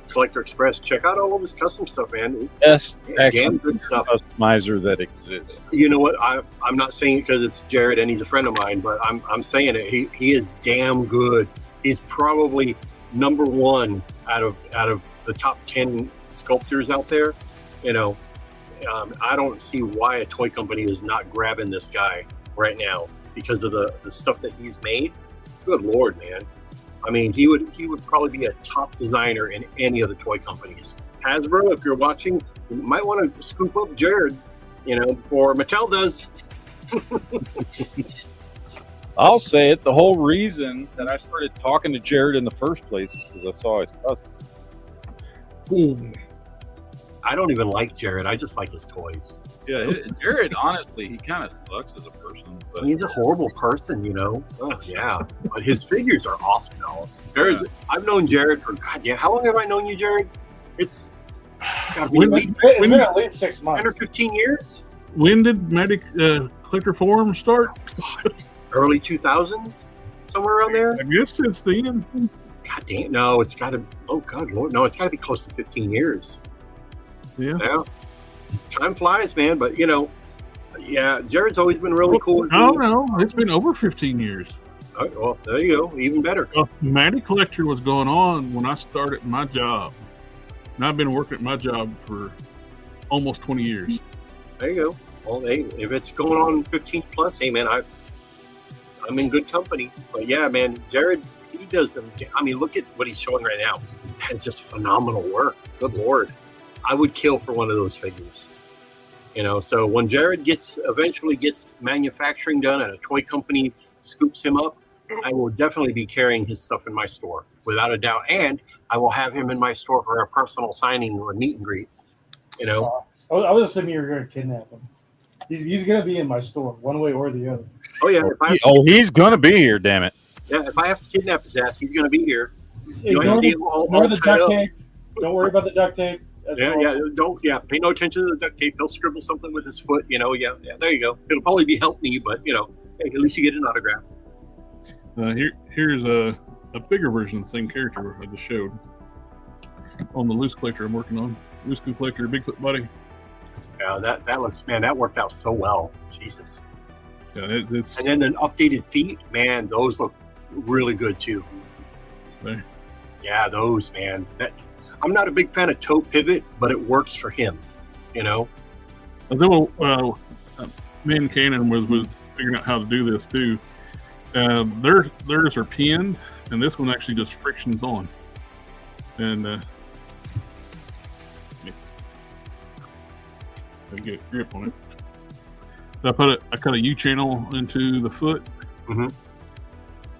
Collector Express, check out all of his custom stuff, man. Yes, damn good stuff. Customizer that exists. You know what? I'm not saying it because it's Jared and he's a friend of mine, but I'm saying it. He is damn good. He's probably number one out of the top 10 sculptors out there. You know, I don't see why a toy company is not grabbing this guy right now because of the stuff that he's made. Good Lord, man. I mean, he would probably be a top designer in any of the toy companies. Hasbro, if you're watching, you might want to scoop up Jared, you know, before Mattel does. I'll say it. The whole reason that I started talking to Jared in the first place is because I saw his custom. Ooh. I don't even like Jared. I just like his toys. Yeah, Jared, honestly, he kind of sucks as a person. But He's a horrible person, you know. Oh, yeah. But his figures are awesome, though. I've known Jared for, God, yeah. How long have I known you, Jared? It's got to be It's been at least 6 months. 10 or 15 years? When did Magic Collector Forum start? Early 2000s? Somewhere around there? I guess since then. God damn. No, it's got to, oh, God, Lord. No, it's got to be close to 15 years. Yeah. Time flies, man. But, you know, yeah, Jared's always been really cool. No, it's been over 15 years. Oh, well, there you go. Even better. Magic Collector was going on when I started my job. And I've been working at my job for almost 20 years. There you go. Well, hey, if it's going on 15 plus, hey, man, I'm in good company. But, yeah, man, Jared, he does them. I mean, look at what he's showing right now. That's just phenomenal work. Good Lord. I would kill for one of those figures. You know, so when Jared eventually gets manufacturing done and a toy company scoops him up, I will definitely be carrying his stuff in my store, without a doubt. And I will have him in my store for a personal signing or meet and greet. You know? I was assuming you were going to kidnap him. He's going to be in my store, one way or the other. Oh, yeah. He's going to be here, damn it. Yeah, if I have to kidnap his ass, he's going to be here. Ignore the duct tape. Don't worry about the duct tape. Pay no attention to the duct tape. He'll scribble something with his foot, you know. Yeah, there you go. It'll probably be help me, but you know, hey, at least you get an autograph. Here's a bigger version of the same character I just showed on the loose collector I'm working on. Loose collector, Bigfoot buddy. Yeah, that looks, man, that worked out so well. Jesus. Yeah, it's and then the updated feet, man, those look really good too. There. Yeah, those, man. I'm not a big fan of toe pivot, but it works for him, you know. Man Cannon was figuring out how to do this too. Theirs are pinned, and this one actually just frictions on. And get a grip on it. So I cut a U channel into the foot,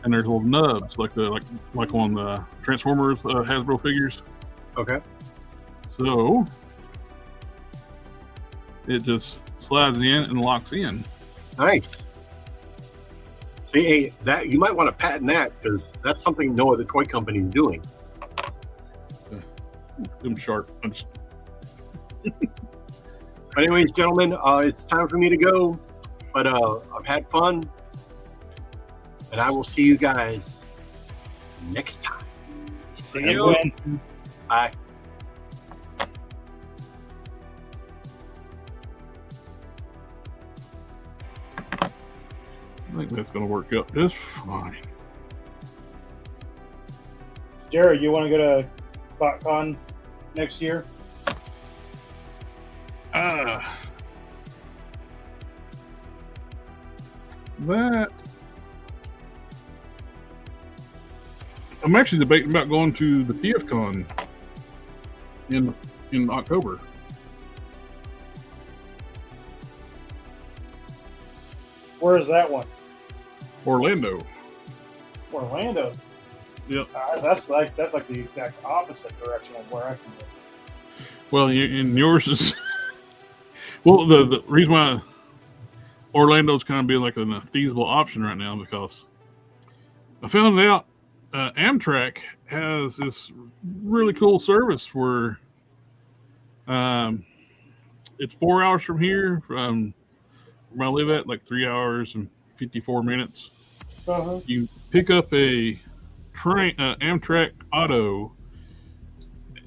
and there's little nubs like on the Transformers Hasbro figures. Okay. So it just slides in and locks in. Nice. See, hey, that you might want to patent that because that's something no other toy company is doing. I'm sharp. But anyways, gentlemen, it's time for me to go. But I've had fun, and I will see you guys next time. See you, Quinn. Bye. I think that's going to work out just fine. Jared, you want to go to BotCon next year? That I'm actually debating about going to the TFCon in October. Where is that one? Orlando. Orlando. Yep. That's like the exact opposite direction of where I can go. Well, and yours is well. The reason why Orlando's kind of being like a feasible option right now because I found out Amtrak has this really cool service where it's 4 hours from here from where I live at, like 3 hours and 54 minutes. Uh-huh. You pick up a train, Amtrak auto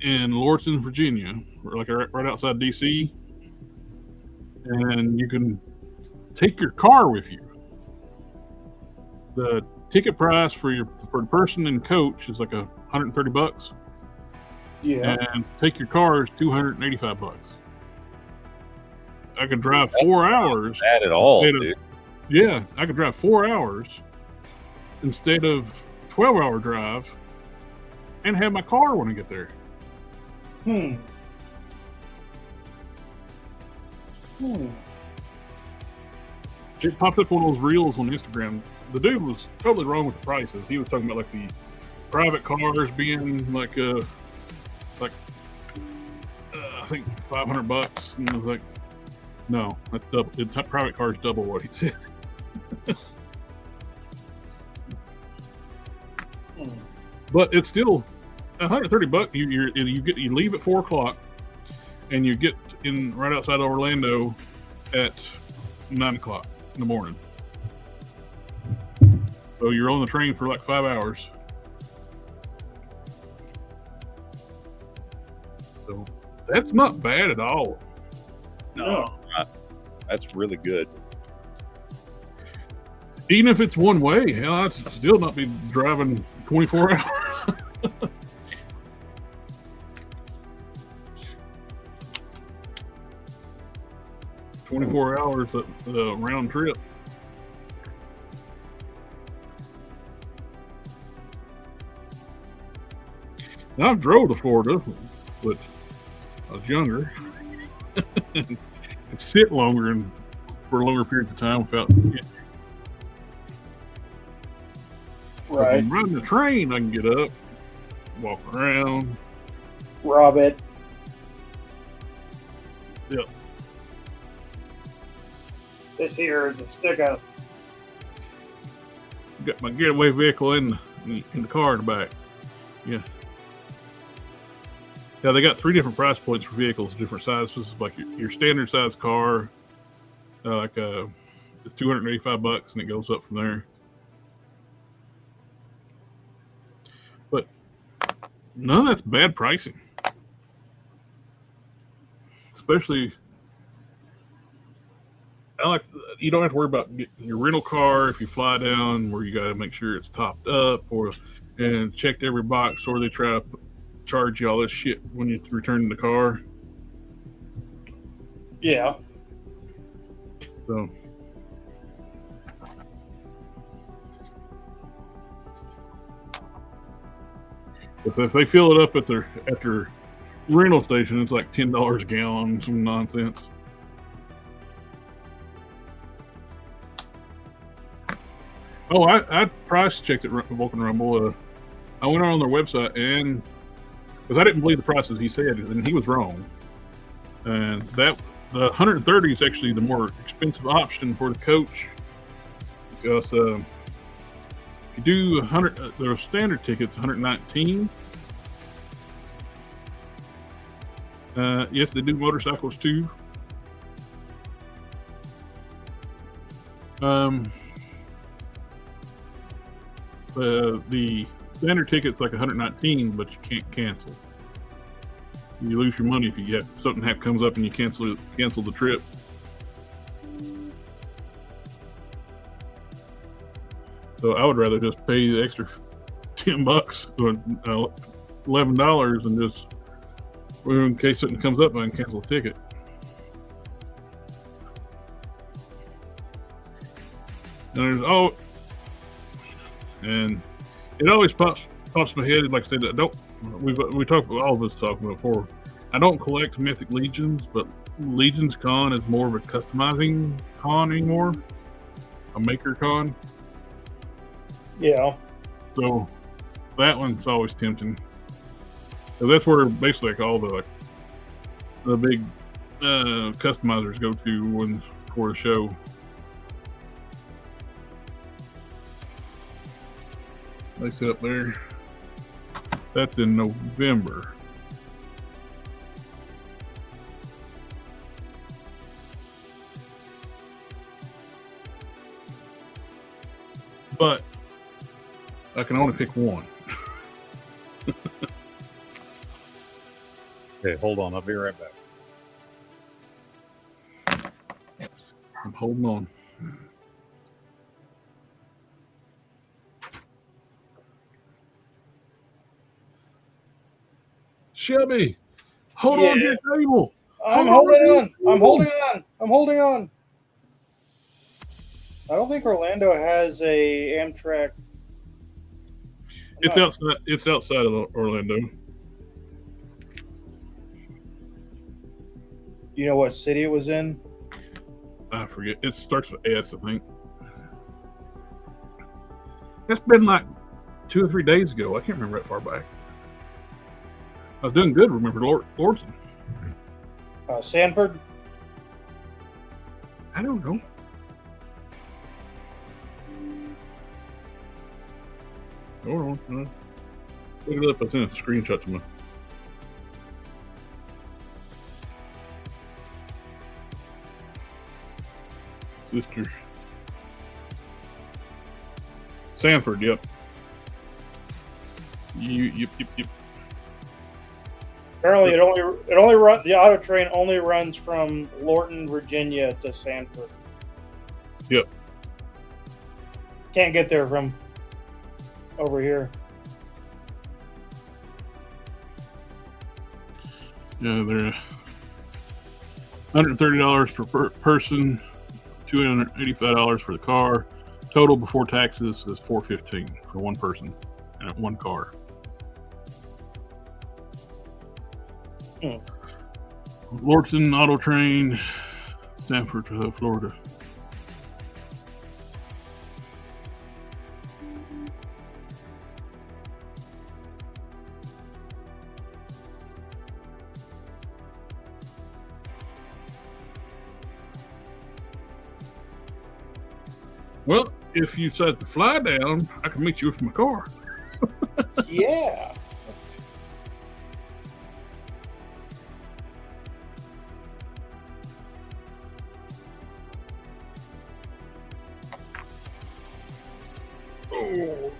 in Lorton, Virginia, like right outside DC, and you can take your car with you. The ticket price for the person and coach is like $130. Yeah. And take your car is $285. I could drive 4 hours. Not bad at all, dude. Yeah, I could drive 4 hours instead of 12-hour drive and have my car when I get there. It popped up one of those reels on Instagram. The dude was totally wrong with the prices. He was talking about like the private cars being like I think $500, and I was like, no, that's double. The private car is double what he said. But it's still $130. You leave at 4 o'clock, and you get in right outside Orlando at 9 o'clock in the morning. So you're on the train for like 5 hours. So that's not bad at all. No, that's really good. Even if it's one way, hell, I'd still not be driving 24 hours. 24 hours round trip. Now, I've drove to Florida, but I was younger. And sit longer and for longer periods of time without. Right. If I'm riding the train, I can get up, walk around. Rob it. Yep. This here is a stick up. Got my getaway vehicle in the car in the back. Yeah. Yeah, they got 3 different price points for vehicles, different sizes. Like your standard size car, it's $285, and it goes up from there. But none of that's bad pricing, especially. You don't have to worry about your rental car if you fly down, where you got to make sure it's topped up and checked every box, or they try to charge you all this shit when you return the car. Yeah. So if they fill it up at their rental station, it's like $10 a gallon, some nonsense. Oh, I price checked at Vulcan Rumble. I went on their website and because I didn't believe the prices he said, and he was wrong. And the 130 is actually the more expensive option for the coach because if you do 100, their standard tickets 119. Yes, they do motorcycles too. The standard ticket's like 119, but you can't cancel. You lose your money if you have something comes up and you cancel the trip. So I would rather just pay the extra $10 or $11 and just, in case something comes up, I can cancel the ticket. And it always pops in my head. Like I said, we talked, all of us talked about before. I don't collect Mythic Legions, but Legions Con is more of a customizing con anymore, a maker con. Yeah. So that one's always tempting. So that's where basically like all the big customizers go to for the show. They sit up there. That's in November. But I can only pick one. Okay, hold on. I'll be right back. I'm holding on. Shelby, hold on to your table. I'm holding on. I'm holding on. I'm holding on. I don't think Orlando has a Amtrak. It's outside. It's outside of Orlando. You know what city it was in? I forget. It starts with S, I think. It's been like 2 or 3 days ago. I can't remember that far back. I was doing good. Remember Lordson? Sanford? I don't know. Hold on. Look it up. I sent a screenshot to my. Sister. Sanford, yep. Yep. Apparently, the auto train only runs from Lorton, Virginia to Sanford. Yep. Can't get there from over here. Yeah, they're $130 per person, $285 for the car. Total before taxes is $415 for one person and one car. Lordson Auto Train, Sanford, Florida. Well, if you decide to fly down, I can meet you with my car. Yeah. Oh.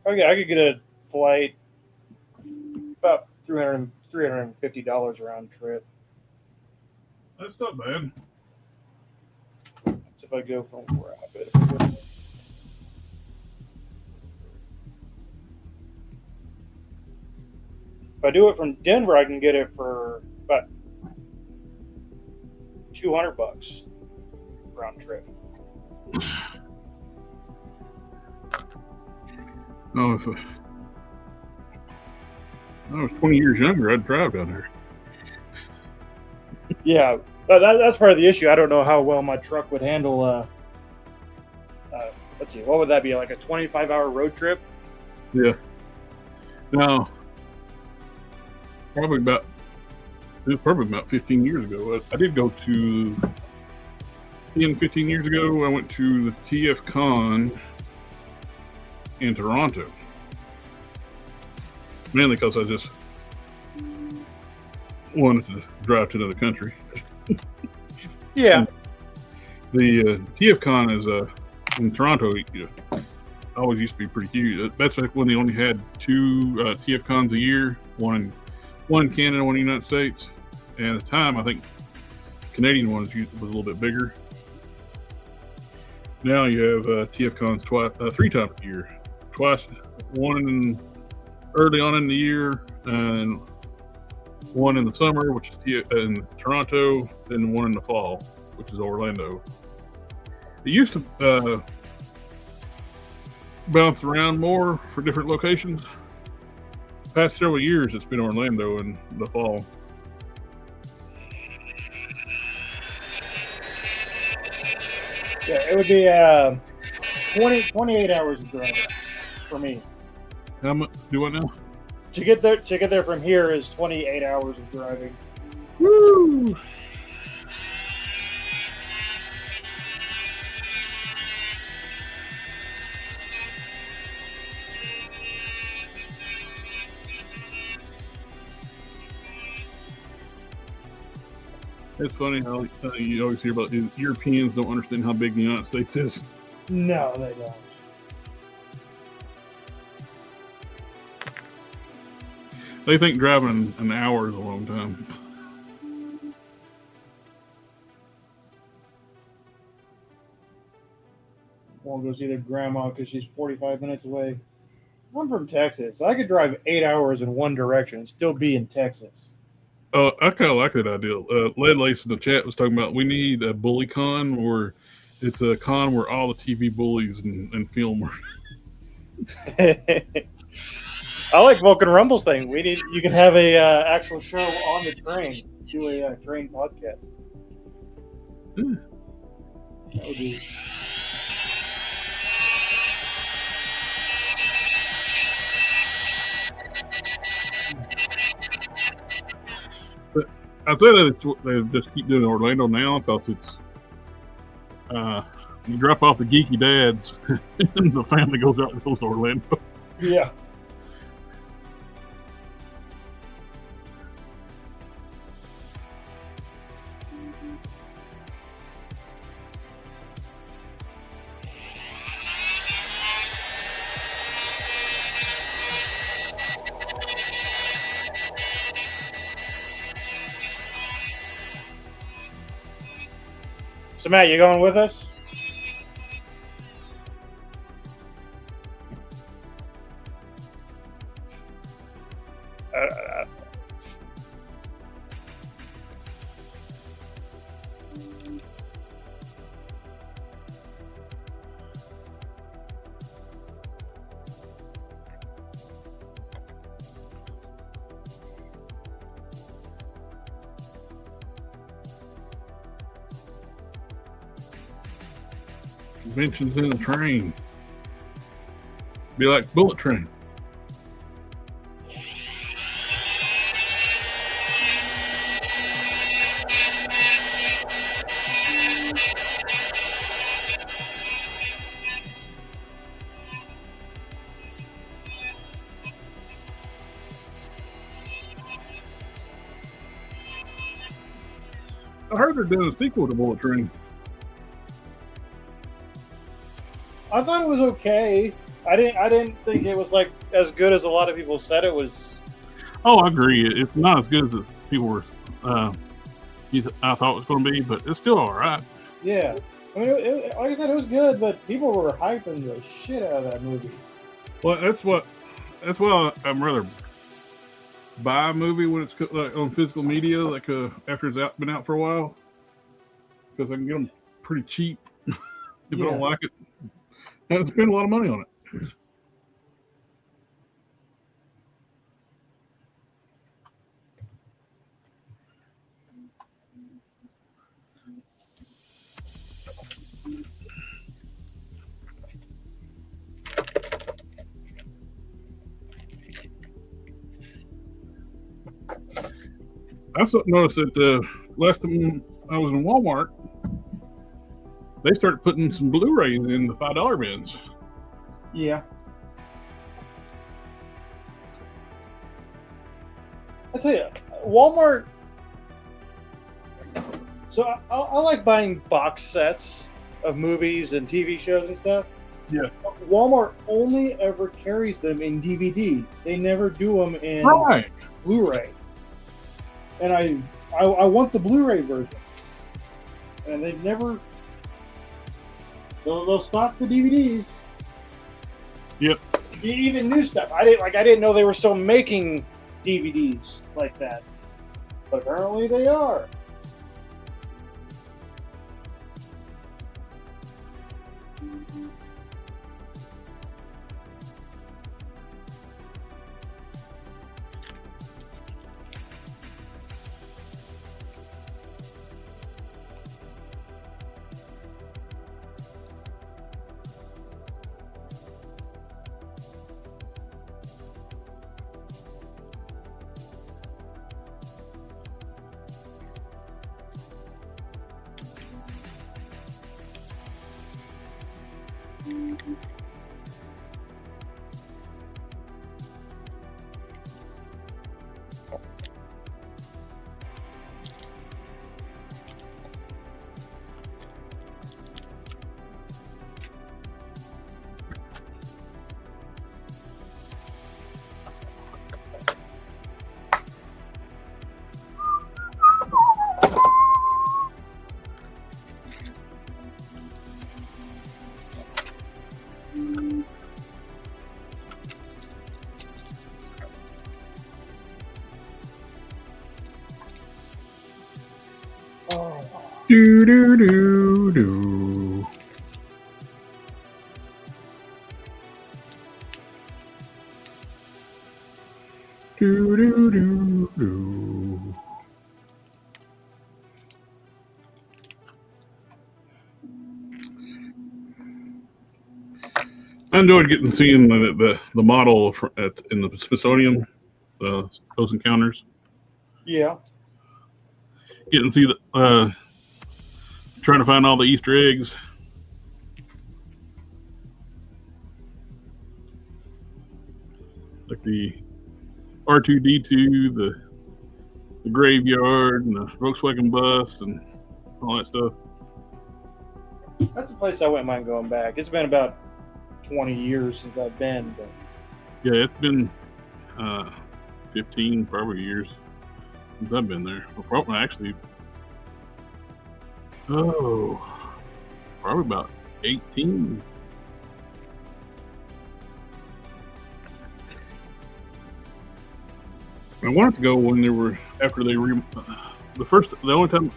Okay, I could get a flight about $350 round trip. That's not bad. That's if I go from where I bet. If I do it from Denver, I can get it for about $200 round trip. Oh, if I was 20 years younger, I'd drive down there. Yeah, but that's part of the issue. I don't know how well my truck would handle. Let's see, what would that be? Like a 25-hour road trip? Yeah. Now, probably about 15 years ago. I did go to 15 years ago. I went to the TF Con in Toronto, mainly because I just wanted to drive to another country. Yeah. The TF Con is in Toronto. Always used to be pretty huge. That's like when they only had 2 TF Cons a year, one in Canada, one in the United States. And at the time, I think Canadian one was a little bit bigger. Now you have TF Cons 3 times a year. Twice, one early on in the year, and one in the summer, which is in Toronto, then one in the fall, which is Orlando. It used to bounce around more for different locations. Past several years, it's been Orlando in the fall. Yeah, it would be 28 hours of driving for me. How much do what now? To get there from here is 28 hours of driving. Woo! It's funny how you always hear about Europeans don't understand how big the United States is. No, they don't. They think driving an hour is a long time. Won't go see their grandma because she's 45 minutes away. I'm from Texas. I could drive 8 hours in one direction and still be in Texas. I kind of like that idea. Lead Lace in the chat was talking about we need a bully con, where it's a con where all the TV bullies and film are. I like Vulcan Rumble's thing. You can have a actual show on the train. Do a train podcast. That would be. But I said that they just keep doing Orlando now because it's you drop off the geeky dads and the family goes out and goes to Orlando. Yeah. So Matt, you going with us? Conventions in the train. Be like Bullet Train. I heard they're doing a sequel to Bullet Train. I thought it was okay. I didn't think it was like as good as a lot of people said it was. Oh, I agree. It's not as good as people were. I thought it was going to be, but it's still all right. Yeah, I mean, like I said, it was good, but people were hyping the shit out of that movie. Well, that's why I'm rather buy a movie when it's on physical media, like after it's been out for a while, because I can get them pretty cheap if I don't like it. I spend a lot of money on it. I also noticed that last time I was in Walmart, they started putting some Blu-rays in the $5 bins. Yeah. I tell you, Walmart. So I like buying box sets of movies and TV shows and stuff. Yeah. Walmart only ever carries them in DVD. They never do them in Blu-ray. And I want the Blu-ray version. And they've never. They'll stock the DVDs. Yep. Even new stuff. I didn't know they were still making DVDs like that, but apparently they are. Do do do do. Do do do do. I enjoyed seeing the model in the Smithsonian, Close Encounters. Yeah. Getting to see the trying to find all the Easter eggs. Like the R2-D2, the graveyard, and the Volkswagen bus, and all that stuff. That's a place I wouldn't mind going back. It's been about 20 years since I've been. But... Yeah, it's been 15 probably years since I've been there. Well, probably actually, probably about 18. I wanted to go when they were after they the only time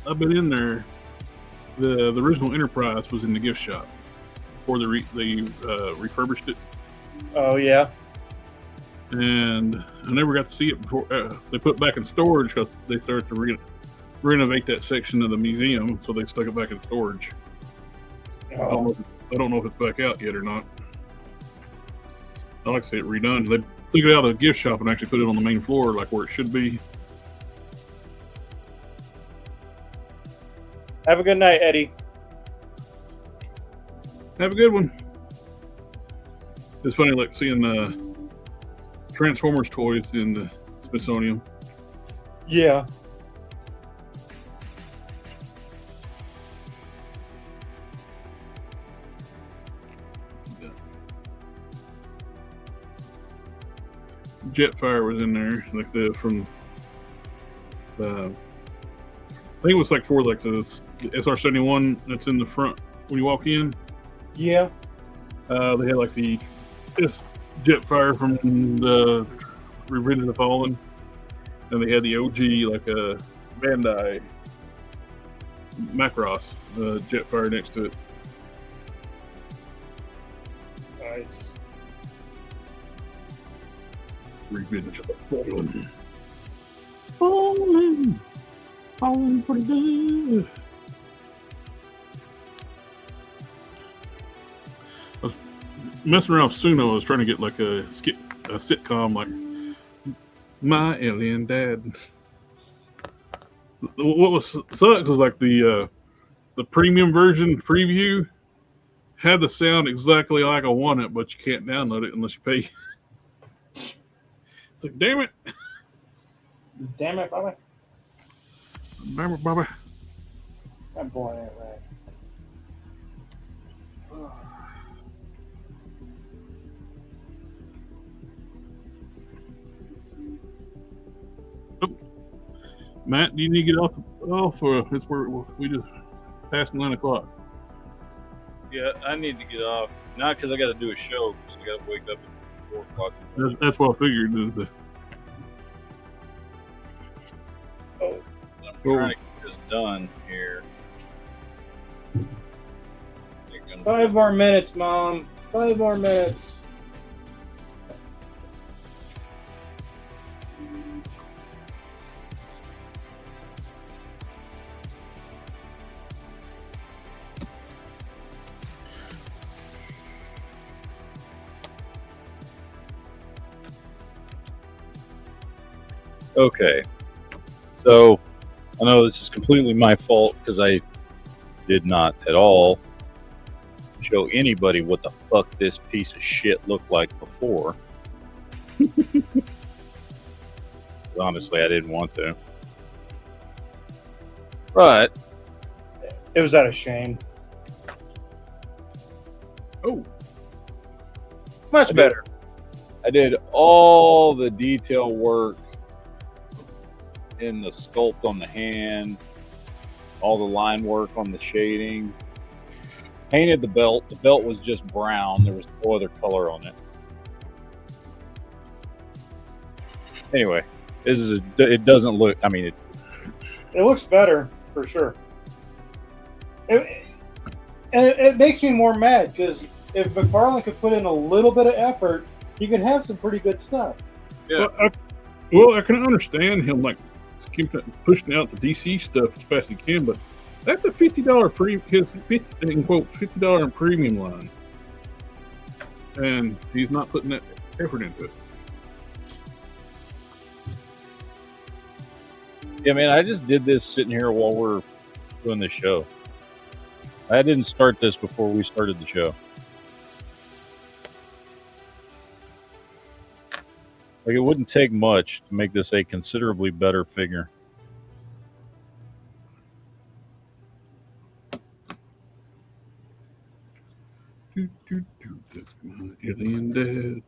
I've been in there, the original Enterprise was in the gift shop before they refurbished it. Oh yeah. And I never got to see it before they put it back in storage because they started to renovate that section of the museum, so they stuck it back in storage. Oh. I don't know if it's back out yet or not. I like to see it redone. They took it out of the gift shop and actually put it on the main floor, like where it should be. Have a good night, Eddie. Have a good one. It's funny, like seeing Transformers toys in the Smithsonian. Yeah. Jetfire was in there, like from I think it was like for like the SR-71 that's in the front when you walk in. Yeah. They had like this Jetfire from the Revenge of the Fallen, and they had the OG like a Bandai Macross Jetfire next to it. Nice. Revenge of the Fallen. Fallen pretty good. I was messing around with Suno. I was trying to get like a sitcom like My Alien Dad. What was sucked was like the premium version preview had the sound exactly like I want it, but you can't download it unless you pay. It's like, damn it. Damn it, Bobby. Damn it, Bobby. I'm boring it right. Matt, do you need to get off? It's where we just passed 9 o'clock. Yeah, I need to get off. Not because I got to do a show, because I got to wake up at 4 o'clock. That's what I figured. I'm trying to get this done here. 5 more minutes, Mom. 5 more minutes. Okay, so I know this is completely my fault because I did not at all show anybody what the fuck this piece of shit looked like before. Honestly, I didn't want to. But It was out of shame. Oh, Much better. I did all the detail work in the sculpt on the hand, all the line work on the shading. Painted the belt. The belt was just brown. There was no other color on it. Anyway, it doesn't look. I mean, It looks better for sure. It makes me more mad because if McFarlane could put in a little bit of effort, he could have some pretty good stuff. Yeah. Well, I can understand him like keep pushing out the DC stuff as fast as he can, but that's a $50 $50 premium line, and he's not putting that effort into it. yeah, man, I just did this sitting here while we're doing this show. I didn't start this before we started the show. Like, it wouldn't take much to make this a considerably better figure. That's my alien dad.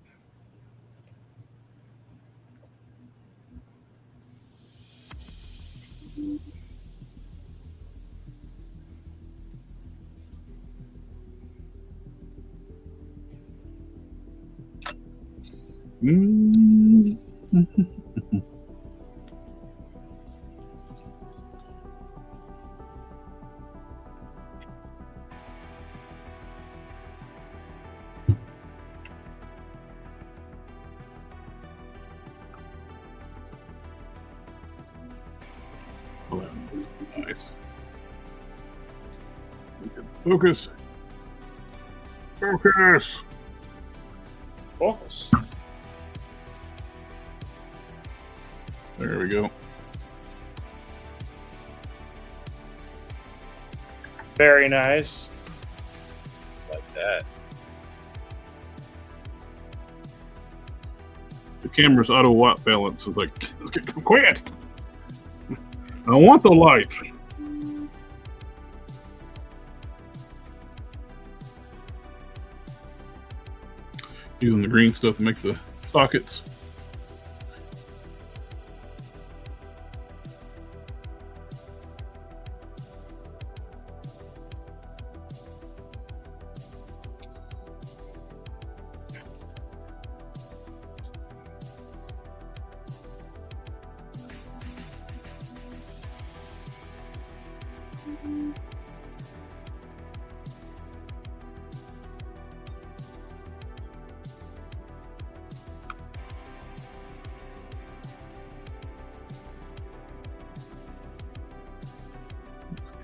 Nice. Focus. Focus. Focus. There we go. Very nice. Like that. The camera's auto white balance is like, quit. I want the light. Using the green stuff to make the sockets.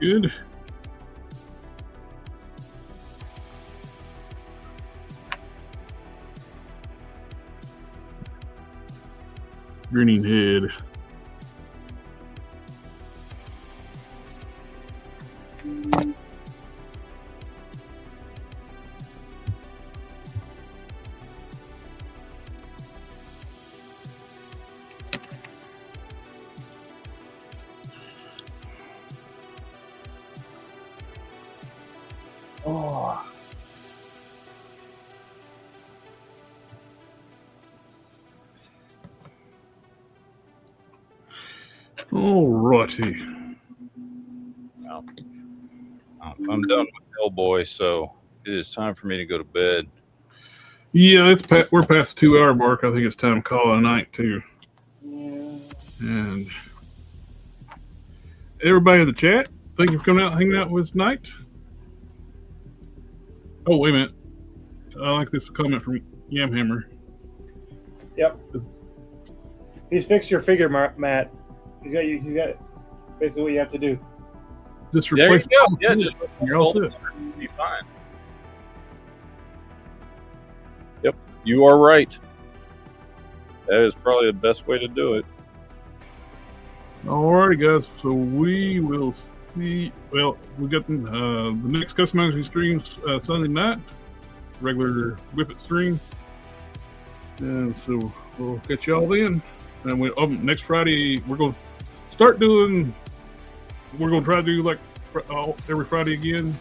Good. Grinning head. Oh. Alrighty. I'm done with Hellboy, so it is time for me to go to bed. Yeah, we're past the 2-hour mark. I think it's time to call it a night too. Yeah. And everybody in the chat, thank you for coming out and hanging out with us tonight. Oh, wait a minute. I like this comment from Yamhammer. Yep. He's fixed your figure, Matt. He's got basically what you have to do. Just There you replace go. Yeah, just You're all set. be fine. Yep, you are right. That is probably the best way to do it. Alrighty, guys. So we will see. Well, we got the next customizing streams Sunday night, regular Whip It stream, and so we'll catch y'all then. And next Friday we're going to start doing. We're going to try to do like every Friday again.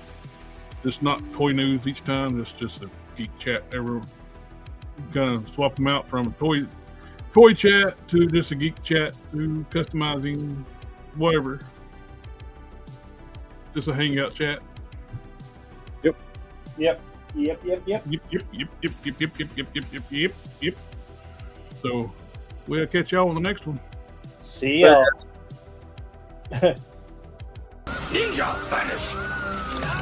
Just not toy news each time. It's just a geek chat. Every kind of swap them out from a toy chat to just a geek chat to customizing, whatever. Just a hangout chat. Yep. Yep. So we'll catch y'all on the next one. See y'all. Ninja vanish.